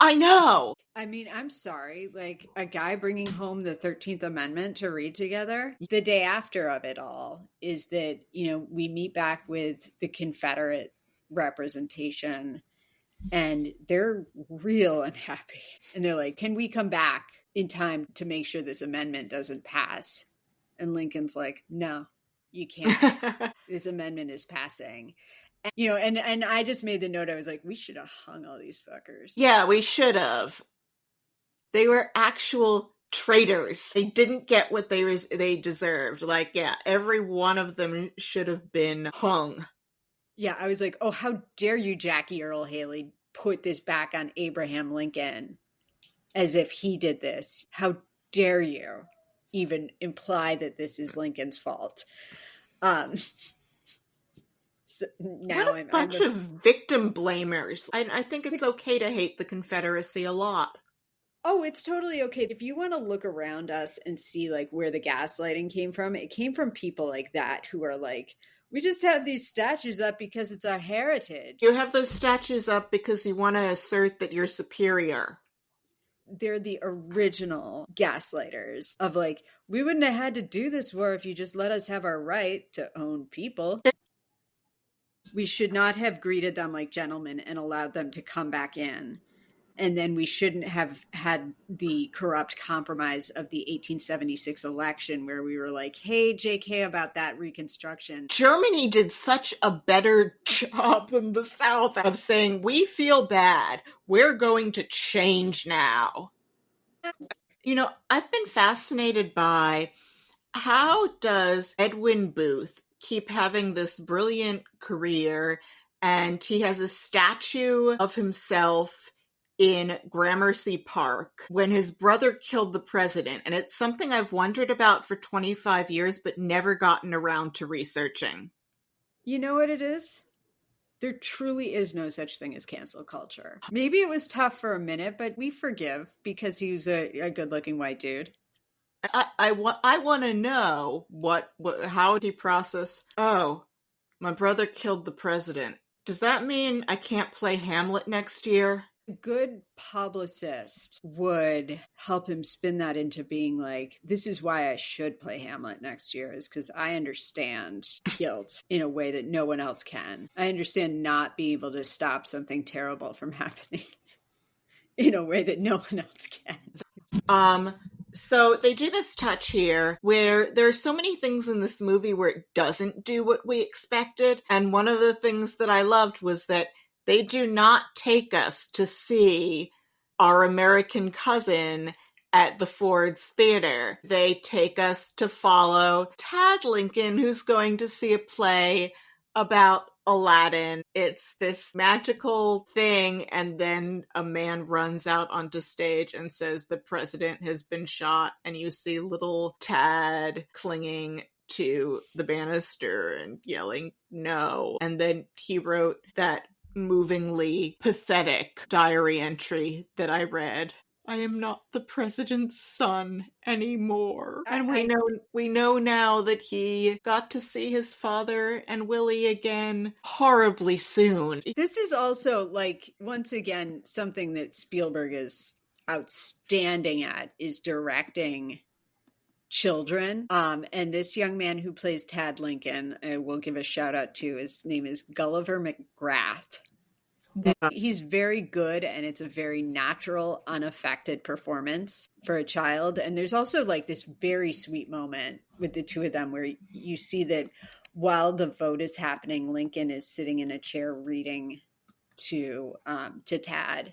I know. I mean, I'm sorry. Like, a guy bringing home the 13th Amendment to read together. The day after of it all is that, we meet back with the Confederate representation and they're real unhappy. And they're like, can we come back in time to make sure this amendment doesn't pass? And Lincoln's like, no, you can't. This amendment is passing. And I just made the note. I was like, we should have hung all these fuckers. Yeah, we should have. They were actual traitors. They didn't get what they deserved. Like, yeah, every one of them should have been hung. Yeah, I was like, oh, how dare you, Jackie Earl Haley, put this back on Abraham Lincoln as if he did this. How dare you even imply that this is Lincoln's fault? So now what a bunch of victim blamers. I think it's okay to hate the Confederacy a lot. Oh, it's totally okay. If you want to look around us and see like where the gaslighting came from, it came from people like that who are like, we just have these statues up because it's our heritage. You have those statues up because you want to assert that you're superior. They're the original gaslighters of like, we wouldn't have had to do this war if you just let us have our right to own people. We should not have greeted them like gentlemen and allowed them to come back in. And then we shouldn't have had the corrupt compromise of the 1876 election where we were like, hey, JK, about that Reconstruction. Germany did such a better job than the South of saying, we feel bad. We're going to change now. I've been fascinated by how does Edwin Booth keep having this brilliant career, and he has a statue of himself in Gramercy Park when his brother killed the president. And it's something I've wondered about for 25 years, but never gotten around to researching. You know what it is? There truly is no such thing as cancel culture. Maybe it was tough for a minute, but we forgive because he was a good-looking white dude. I want to know how would he process, oh, my brother killed the president. Does that mean I can't play Hamlet next year? A good publicist would help him spin that into being like, this is why I should play Hamlet next year, is because I understand guilt in a way that no one else can. I understand not being able to stop something terrible from happening in a way that no one else can. So they do this touch here where there are so many things in this movie where it doesn't do what we expected. And one of the things that I loved was that they do not take us to see our American cousin at the Ford's Theater. They take us to follow Tad Lincoln, who's going to see a play about Aladdin. It's this magical thing, and then a man runs out onto stage and says the president has been shot, and you see little Tad clinging to the banister and yelling no. And then he wrote that movingly pathetic diary entry that I read. I am not the president's son anymore. And we know now that he got to see his father and Willie again horribly soon. This is also, like, once again, something that Spielberg is outstanding at, is directing children. And this young man who plays Tad Lincoln, I will give a shout out to, his name is Gulliver McGrath. And he's very good, and it's a very natural, unaffected performance for a child. And there's also like this very sweet moment with the two of them where you see that while the vote is happening, Lincoln is sitting in a chair reading to Tad.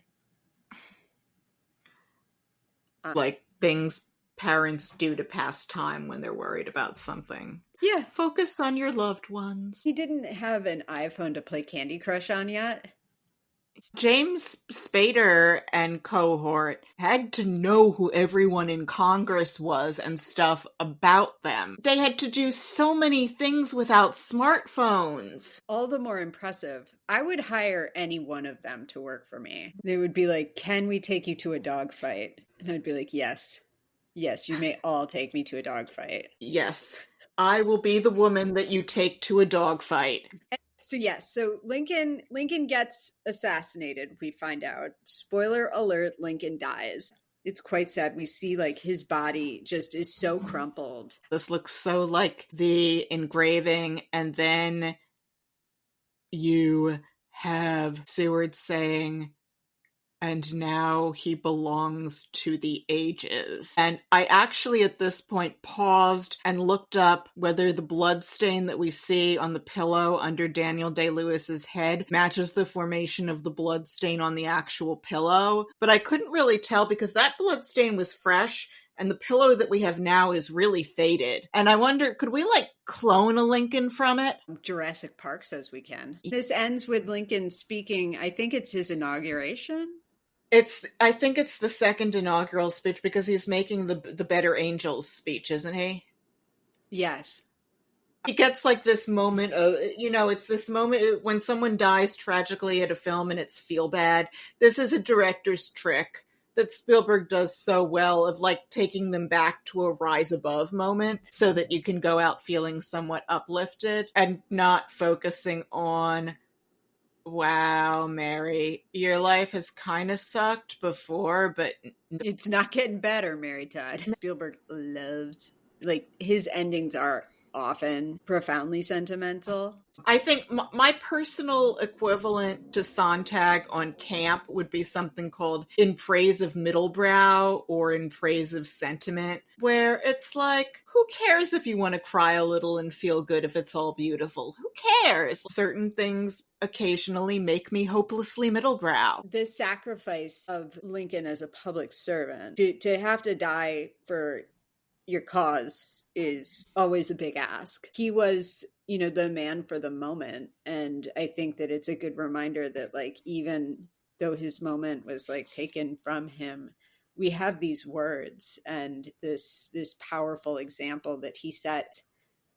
Like things parents do to pass time when they're worried about something. Yeah. Focus on your loved ones. He didn't have an iPhone to play Candy Crush on yet. James Spader and cohort had to know who everyone in Congress was and stuff about them. They had to do so many things without smartphones. All the more impressive. I would hire any one of them to work for me. They would be like, can we take you to a dogfight? And I'd be like, yes. Yes, you may all take me to a dogfight. Yes. I will be the woman that you take to a dogfight. So yes, so Lincoln gets assassinated, we find out. Spoiler alert, Lincoln dies. It's quite sad. We see like his body just is so crumpled. This looks so like the engraving, and then you have Seward saying, "And now he belongs to the ages." And I actually at this point paused and looked up whether the blood stain that we see on the pillow under Daniel Day-Lewis's head matches the formation of the blood stain on the actual pillow. But I couldn't really tell because that blood stain was fresh and the pillow that we have now is really faded. And I wonder, could we like clone a Lincoln from it? Jurassic Park says we can. This ends with Lincoln speaking, I think it's his inauguration. I think it's the second inaugural speech because he's making the Better Angels speech, isn't he? Yes. He gets like this moment of, it's this moment when someone dies tragically at a film and it's feel bad. This is a director's trick that Spielberg does so well of like taking them back to a rise above moment so that you can go out feeling somewhat uplifted and not focusing on, wow, Mary, your life has kind of sucked before, but it's not getting better, Mary Todd. Spielberg loves, like, his endings are often profoundly sentimental. I think my personal equivalent to Sontag on Camp would be something called In Praise of Middlebrow or In Praise of Sentiment, where it's like, who cares if you want to cry a little and feel good if it's all beautiful? Who cares? Certain things occasionally make me hopelessly middlebrow. The sacrifice of Lincoln as a public servant, to have to die for your cause is always a big ask. He was, the man for the moment. And I think that it's a good reminder that, like, even though his moment was like taken from him, we have these words and this powerful example that he set.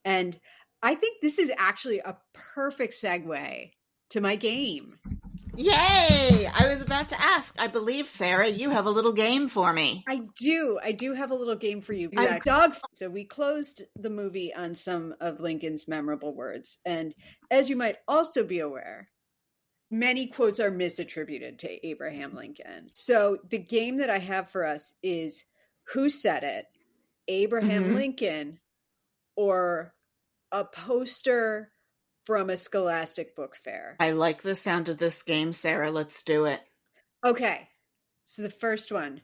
And I think this is actually a perfect segue to my game. Yay! I was about to ask. I believe, Sarah, you have a little game for me. I do have a little game for you. Dogfight. So we closed the movie on some of Lincoln's memorable words. And as you might also be aware, many quotes are misattributed to Abraham Lincoln. So the game that I have for us is who said it? Abraham Lincoln or a poster from a Scholastic book fair. I like the sound of this game, Sarah. Let's do it. Okay. So the first one,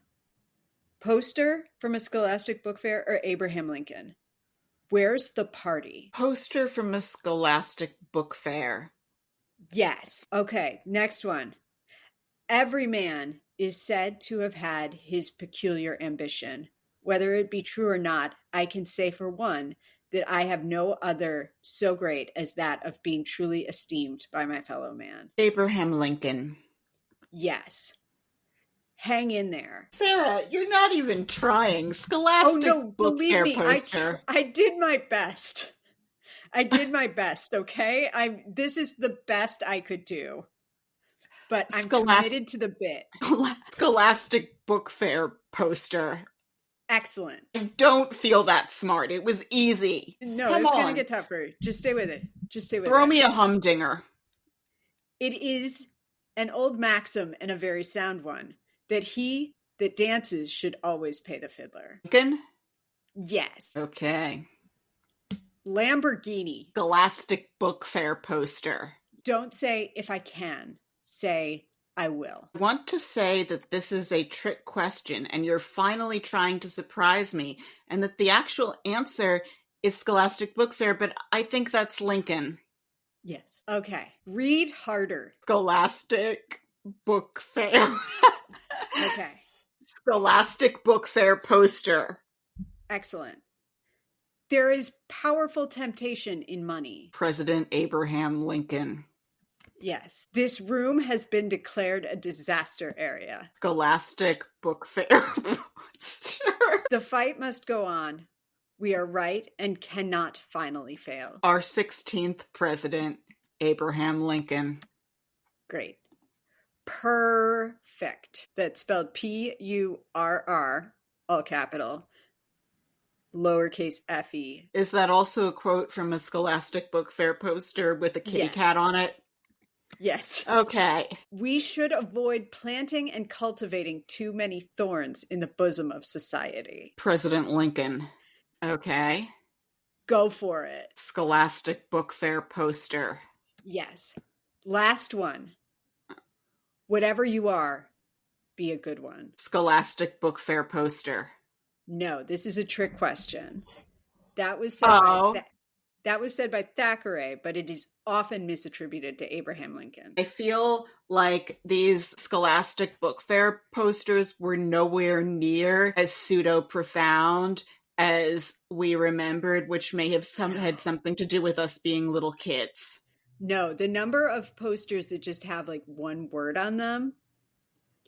poster from a Scholastic book fair or Abraham Lincoln? Where's the party? Poster from a Scholastic book fair. Yes. Okay. Next one. Every man is said to have had his peculiar ambition. Whether it be true or not, I can say for one that I have no other so great as that of being truly esteemed by my fellow man. Abraham Lincoln. Yes. Hang in there. Sarah, you're not even trying. Scholastic book fair me, poster. I did my best. Okay? This is the best I could do. But I'm committed to the bit. Scholastic book fair poster. Excellent. I don't feel that smart. It was easy. No, it's going to get tougher. Just stay with it. Throw me a humdinger. It is an old maxim and a very sound one that he that dances should always pay the fiddler. Lincoln? Yes. Okay. Lamborghini. Scholastic book fair poster. Don't say if I can. Say I will. I want to say that this is a trick question and you're finally trying to surprise me and that the actual answer is Scholastic Book Fair, but I think that's Lincoln. Yes. Okay. Read harder. Scholastic Book Fair. Okay. Scholastic Book Fair poster. Excellent. There is powerful temptation in money. President Abraham Lincoln. Yes. This room has been declared a disaster area. Scholastic Book Fair poster. The fight must go on. We are right and cannot finally fail. Our 16th president, Abraham Lincoln. Great. Perfect. That's spelled Purr, all capital. lowercase f-e. Is that also a quote from a Scholastic Book Fair poster with a kitty cat on it? Yes. Okay. We should avoid planting and cultivating too many thorns in the bosom of society. President Lincoln. Okay. Go for it. Scholastic Book Fair poster. Yes. Last one. Whatever you are, be a good one. Scholastic Book Fair poster. No, this is a trick question. That was said that was said by Thackeray, but it is often misattributed to Abraham Lincoln. I feel like these Scholastic Book Fair posters were nowhere near as pseudo-profound as we remembered, which may have had something to do with us being little kids. No, the number of posters that just have like one word on them,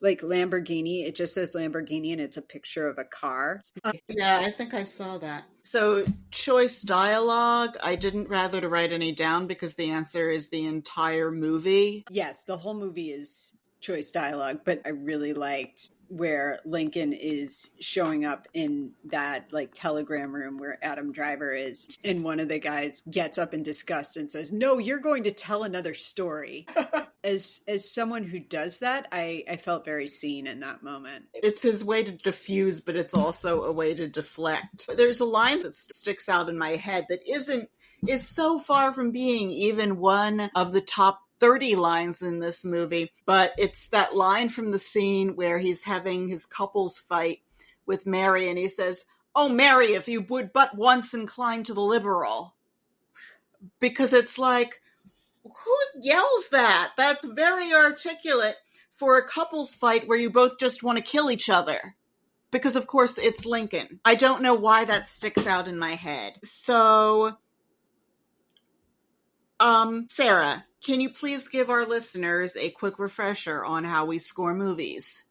like Lamborghini, it just says Lamborghini and it's a picture of a car. Yeah, I think I saw that. So, choice dialogue, I didn't rather to write any down because the answer is the entire movie. Yes, the whole movie is choice dialogue, but I really liked where Lincoln is showing up in that like telegram room where Adam Driver is, and one of the guys gets up in disgust and says, "No, you're going to tell another story." As someone who does that, I felt very seen in that moment. It's his way to diffuse, but it's also a way to deflect. There's a line that sticks out in my head that is so far from being even one of the top 30 lines in this movie, but it's that line from the scene where he's having his couples fight with Mary, and he says, "Oh, Mary, if you would but once incline to the liberal." Because it's like, who yells that? That's very articulate for a couples fight where you both just want to kill each other. Because, of course, it's Lincoln. I don't know why that sticks out in my head. So, Sarah, can you please give our listeners a quick refresher on how we score movies?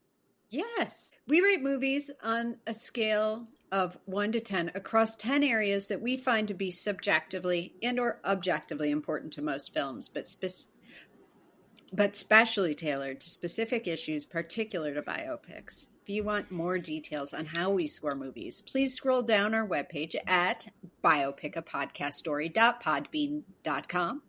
Yes. We rate movies on a scale of 1 to 10 across 10 areas that we find to be subjectively and or objectively important to most films, but specially tailored to specific issues particular to biopics. If you want more details on how we score movies, please scroll down our webpage at biopicapodcaststory.podbean.com.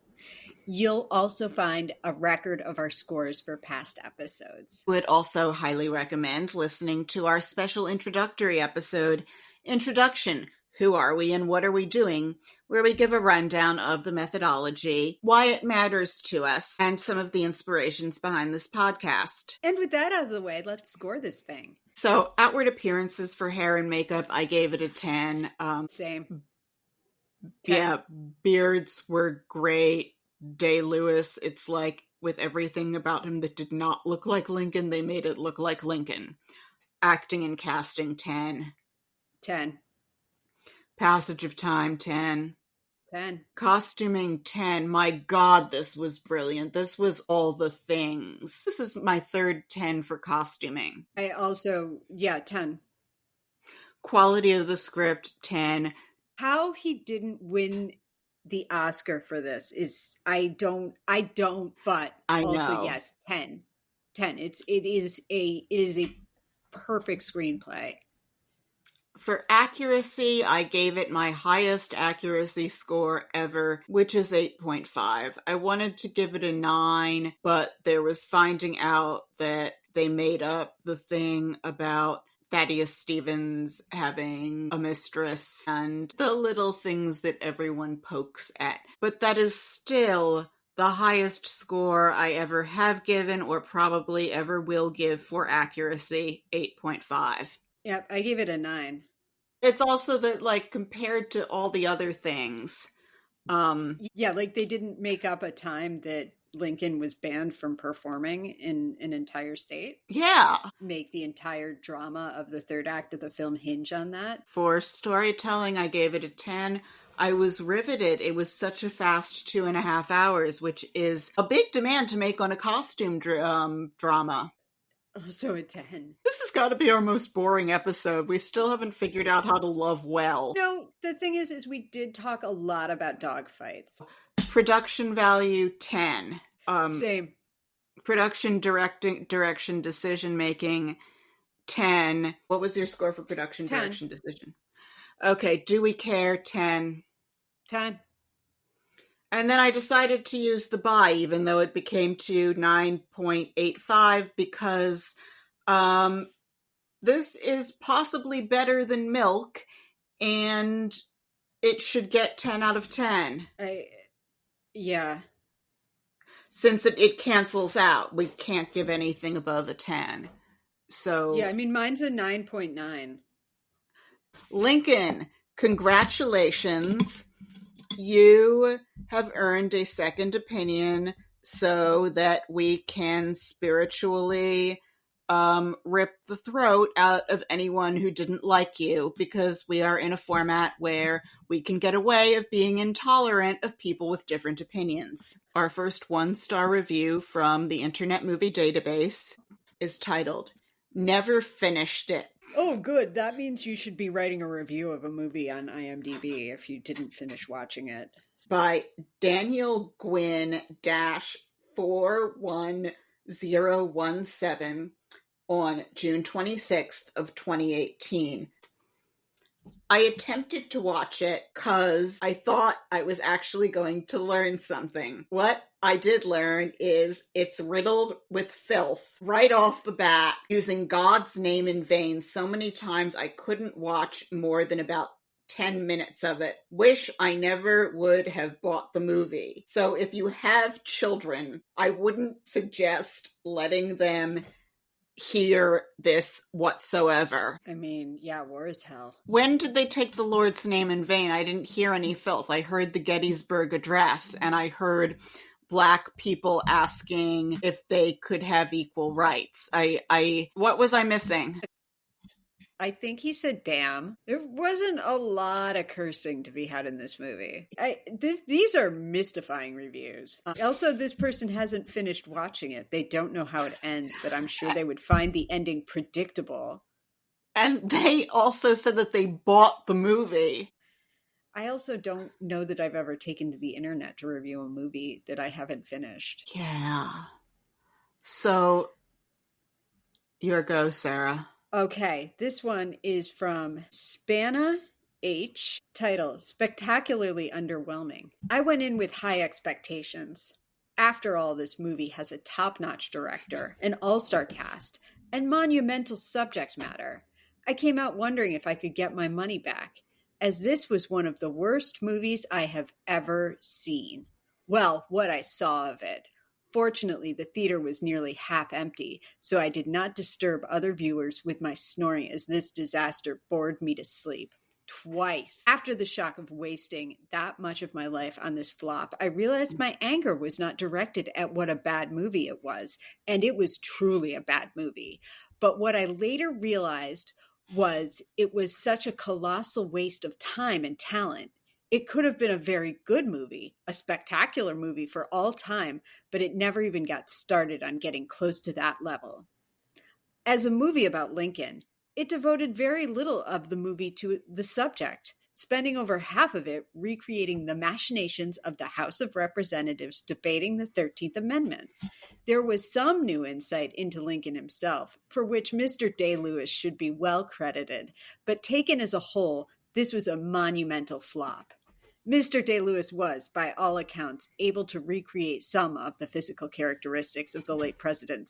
You'll also find a record of our scores for past episodes. Would also highly recommend listening to our special introductory episode, Introduction, Who Are We and What Are We Doing?, where we give a rundown of the methodology, why it matters to us, and some of the inspirations behind this podcast. And with that out of the way, let's score this thing. So, outward appearances for hair and makeup, I gave it a 10. Same. 10. Yeah, beards were great. Day-Lewis, it's like with everything about him that did not look like Lincoln, they made it look like Lincoln. Acting and casting, 10. 10. Passage of time, 10. 10. Costuming, 10. My God, this was brilliant. This was all the things. This is my third 10 for costuming. I also, 10. Quality of the script, 10. How he didn't win the Oscar for this is, I don't, but I also know. Yes, 10. 10. It is a perfect screenplay. For accuracy, I gave it my highest accuracy score ever, which is 8.5. I wanted to give it a 9, but there was finding out that they made up the thing about Thaddeus Stevens having a mistress and the little things that everyone pokes at. But that is still the highest score I ever have given or probably ever will give for accuracy, 8.5. Yep, I gave it a 9. It's also that, like, compared to all the other things. Like they didn't make up a time that Lincoln was banned from performing in an entire state. Yeah. Make the entire drama of the third act of the film hinge on that. For storytelling, I gave it a 10. I was riveted. It was such a fast 2.5 hours, which is a big demand to make on a costume drama. Also a 10. This has got to be our most boring episode. We still haven't figured out how to love well. No, the thing is we did talk a lot about dogfights. Production value, 10. Same. Production, direction, decision making, 10. What was your score for production, 10. direction, decision? Okay, do we care? 10. 10. And then I decided to use the buy, even though it became to 9.85, because this is possibly better than Milk, and it should get 10 out of 10. Yeah. Since it cancels out, we can't give anything above a 10. So yeah, I mean, mine's a 9.9. Lincoln, congratulations. You have earned a second opinion so that we can spiritually rip the throat out of anyone who didn't like you, because we are in a format where we can get away of being intolerant of people with different opinions. Our first 1-star review from the Internet Movie Database is titled, "Never Finished It." Oh, good. That means you should be writing a review of a movie on IMDb if you didn't finish watching it. By Daniel Gwynn -41017 on June 26th of 2018. I attempted to watch it because I thought I was actually going to learn something. What I did learn is it's riddled with filth right off the bat, using God's name in vain so many times I couldn't watch more than about 10 minutes of it. Wish I never would have bought the movie. So if you have children, I wouldn't suggest letting them hear this whatsoever. I mean, yeah, war is hell. When did they take the Lord's name in vain? I didn't hear any filth. I heard the Gettysburg Address, and I heard Black people asking if they could have equal rights. What was I missing? I think he said damn. There wasn't a lot of cursing to be had in this movie. These are mystifying reviews. Also, this person hasn't finished watching it. They don't know how it ends, but I'm sure they would find the ending predictable. And they also said that they bought the movie. I also don't know that I've ever taken to the internet to review a movie that I haven't finished. Yeah. So, your go, Sarah. Okay, this one is from Spanna H. Title, Spectacularly Underwhelming. I went in with high expectations. After all, this movie has a top-notch director, an all-star cast, and monumental subject matter. I came out wondering if I could get my money back, as this was one of the worst movies I have ever seen. Well, what I saw of it. Fortunately, the theater was nearly half empty, so I did not disturb other viewers with my snoring as this disaster bored me to sleep. Twice. After the shock of wasting that much of my life on this flop, I realized my anger was not directed at what a bad movie it was, and it was truly a bad movie. But what I later realized was it was such a colossal waste of time and talent. It could have been a very good movie, a spectacular movie for all time, but it never even got started on getting close to that level. As a movie about Lincoln, it devoted very little of the movie to the subject, spending over half of it recreating the machinations of the House of Representatives debating the 13th Amendment. There was some new insight into Lincoln himself, for which Mr. Day-Lewis should be well credited, but taken as a whole, this was a monumental flop. Mr. Day-Lewis was, by all accounts, able to recreate some of the physical characteristics of the late president,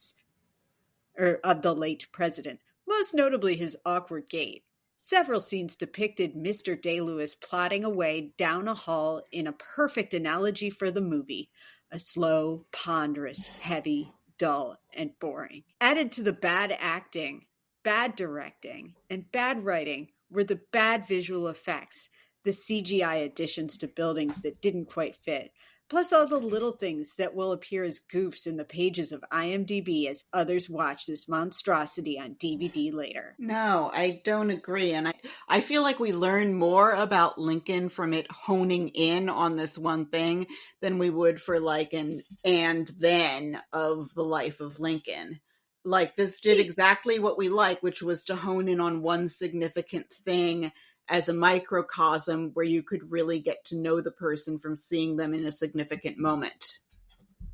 most notably his awkward gait. Several scenes depicted Mr. Day-Lewis plodding away down a hall in a perfect analogy for the movie, a slow, ponderous, heavy, dull, and boring. Added to the bad acting, bad directing, and bad writing were the bad visual effects, the CGI additions to buildings that didn't quite fit, plus all the little things that will appear as goofs in the pages of IMDb as others watch this monstrosity on DVD later. No, I don't agree. And I feel like we learn more about Lincoln from it honing in on this one thing than we would for like an and then of the life of Lincoln. Like this did exactly what we like, which was to hone in on one significant thing as a microcosm where you could really get to know the person from seeing them in a significant moment.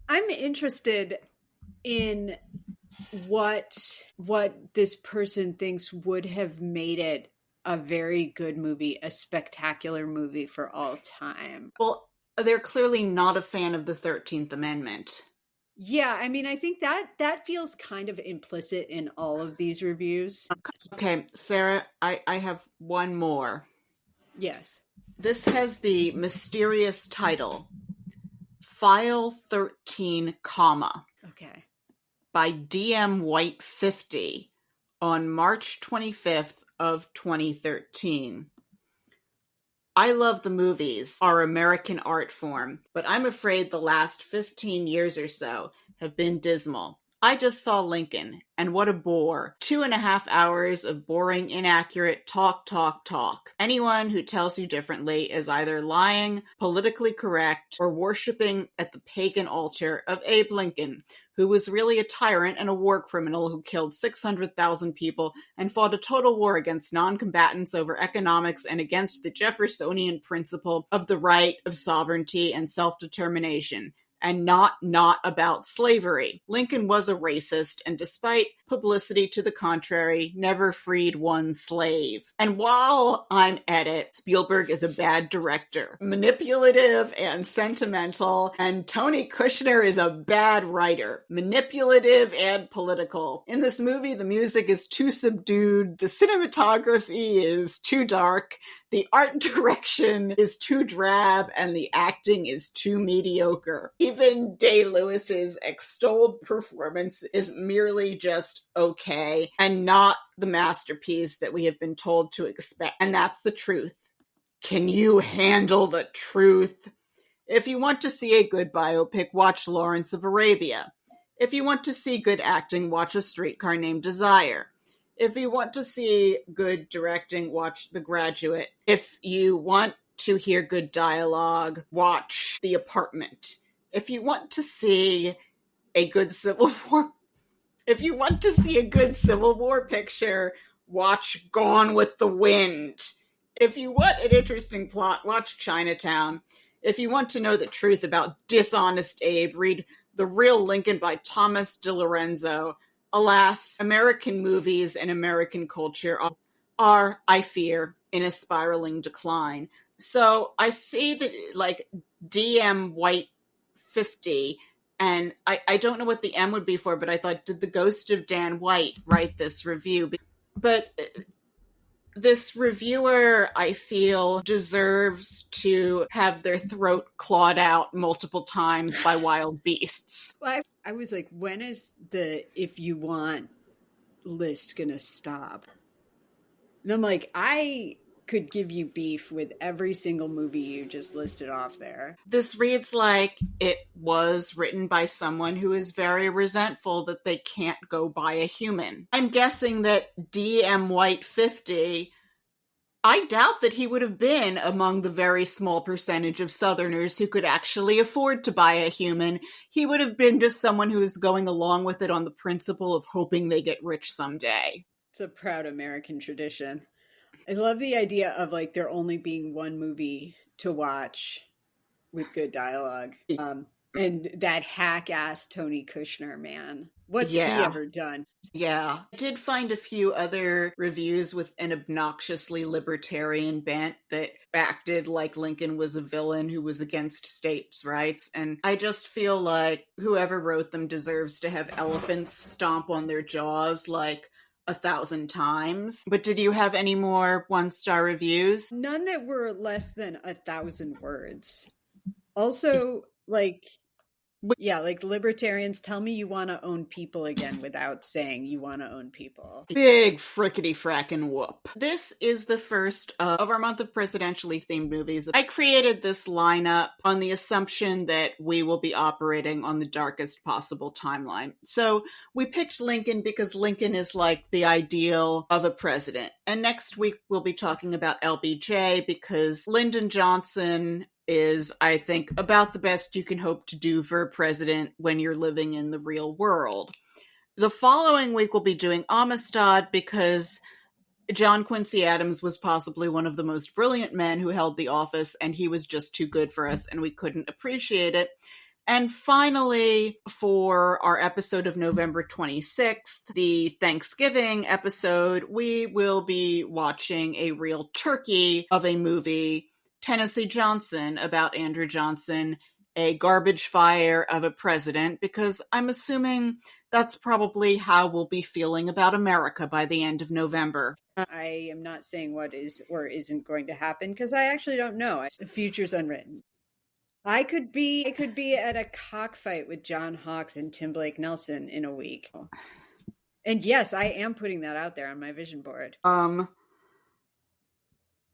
I'm interested in what this person thinks would have made it a very good movie, a spectacular movie for all time. Well, they're clearly not a fan of the 13th Amendment. Yeah, I mean, I think that feels kind of implicit in all of these reviews. Okay, Sarah, I have one more. Yes. This has the mysterious title, File 13, Okay. by DM White 50 on March 25th of 2013. I love the movies, our American art form, but I'm afraid the last 15 years or so have been dismal. I just saw Lincoln, and what a bore. 2.5 hours of boring, inaccurate talk. Anyone who tells you differently is either lying, politically correct, or worshipping at the pagan altar of Abe Lincoln, who was really a tyrant and a war criminal who killed 600,000 people and fought a total war against non-combatants over economics and against the Jeffersonian principle of the right of sovereignty and self-determination, and not about slavery. Lincoln was a racist, and despite publicity to the contrary, never freed one slave. And while I'm at it, Spielberg is a bad director, manipulative and sentimental, and Tony Kushner is a bad writer, manipulative and political. In this movie, the music is too subdued, the cinematography is too dark, the art direction is too drab, and the acting is too mediocre. Even Day-Lewis's extolled performance is merely just okay, and not the masterpiece that we have been told to expect. And that's the truth. Can you handle the truth? If you want to see a good biopic, watch Lawrence of Arabia. If you want to see good acting, watch A Streetcar Named Desire. If you want to see good directing, watch The Graduate. If you want to hear good dialogue, watch The Apartment. If you want to see a good Civil War picture, watch Gone with the Wind. If you want an interesting plot, watch Chinatown. If you want to know the truth about dishonest Abe, read The Real Lincoln by Thomas DiLorenzo. Alas, American movies and American culture are, I fear, in a spiraling decline. So I see that, like, DM White 50, and I don't know what the M would be for, but I thought, did the ghost of Dan White write this review? But this reviewer, I feel, deserves to have their throat clawed out multiple times by wild beasts. Well, I was like, when is the if you want list gonna stop? And I'm like, I could give you beef with every single movie you just listed off there. This reads like it was written by someone who is very resentful that they can't go buy a human. I'm guessing that DM White 50, I doubt that he would have been among the very small percentage of Southerners who could actually afford to buy a human. He would have been just someone who is going along with it on the principle of hoping they get rich someday. It's a proud American tradition. I love the idea of, like, there only being one movie to watch with good dialogue. And that hack-ass Tony Kushner, man. What's he ever done? Yeah. I did find a few other reviews with an obnoxiously libertarian bent that acted like Lincoln was a villain who was against states' rights. And I just feel like whoever wrote them deserves to have elephants stomp on their jaws like 1,000 times. But did you have any more 1-star reviews? None that were less than 1,000 words. Also, like libertarians, tell me you want to own people again without saying you want to own people. Big frickety frackin' whoop. This is the first of our month of presidentially themed movies. I created this lineup on the assumption that we will be operating on the darkest possible timeline. So we picked Lincoln because Lincoln is like the ideal of a president. And next week we'll be talking about LBJ because Lyndon Johnson is, I think, about the best you can hope to do for a president when you're living in the real world. The following week we'll be doing Amistad because John Quincy Adams was possibly one of the most brilliant men who held the office, and he was just too good for us, and we couldn't appreciate it. And finally, for our episode of November 26th, the Thanksgiving episode, we will be watching a real turkey of a movie, Tennessee Johnson, about Andrew Johnson, a garbage fire of a president, because I'm assuming that's probably how we'll be feeling about America by the end of November. I am not saying what is or isn't going to happen because I actually don't know. The future's unwritten. I could be at a cockfight with John Hawkes and Tim Blake Nelson in a week. And yes, I am putting that out there on my vision board.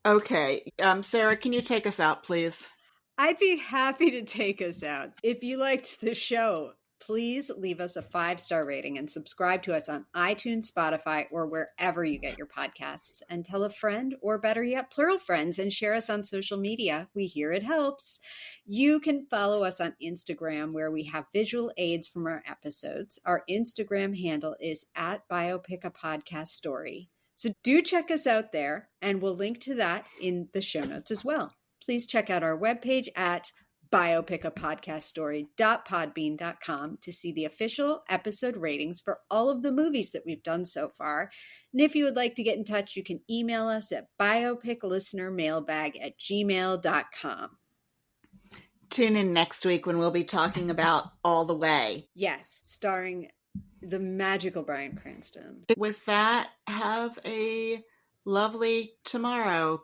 Okay. Sarah, can you take us out, please? I'd be happy to take us out. If you liked the show, please leave us a 5-star rating and subscribe to us on iTunes, Spotify, or wherever you get your podcasts. And tell a friend, or better yet, plural friends, and share us on social media. We hear it helps. You can follow us on Instagram, where we have visual aids from our episodes. Our Instagram handle is @Biopic a Podcast Story. So do check us out there, and we'll link to that in the show notes as well. Please check out our webpage at biopicapodcaststory.podbean.com to see the official episode ratings for all of the movies that we've done so far. And if you would like to get in touch, you can email us at biopiclistenermailbag@gmail.com. Tune in next week when we'll be talking about All the Way. Yes, starring the magical Bryan Cranston. With that, have a lovely tomorrow.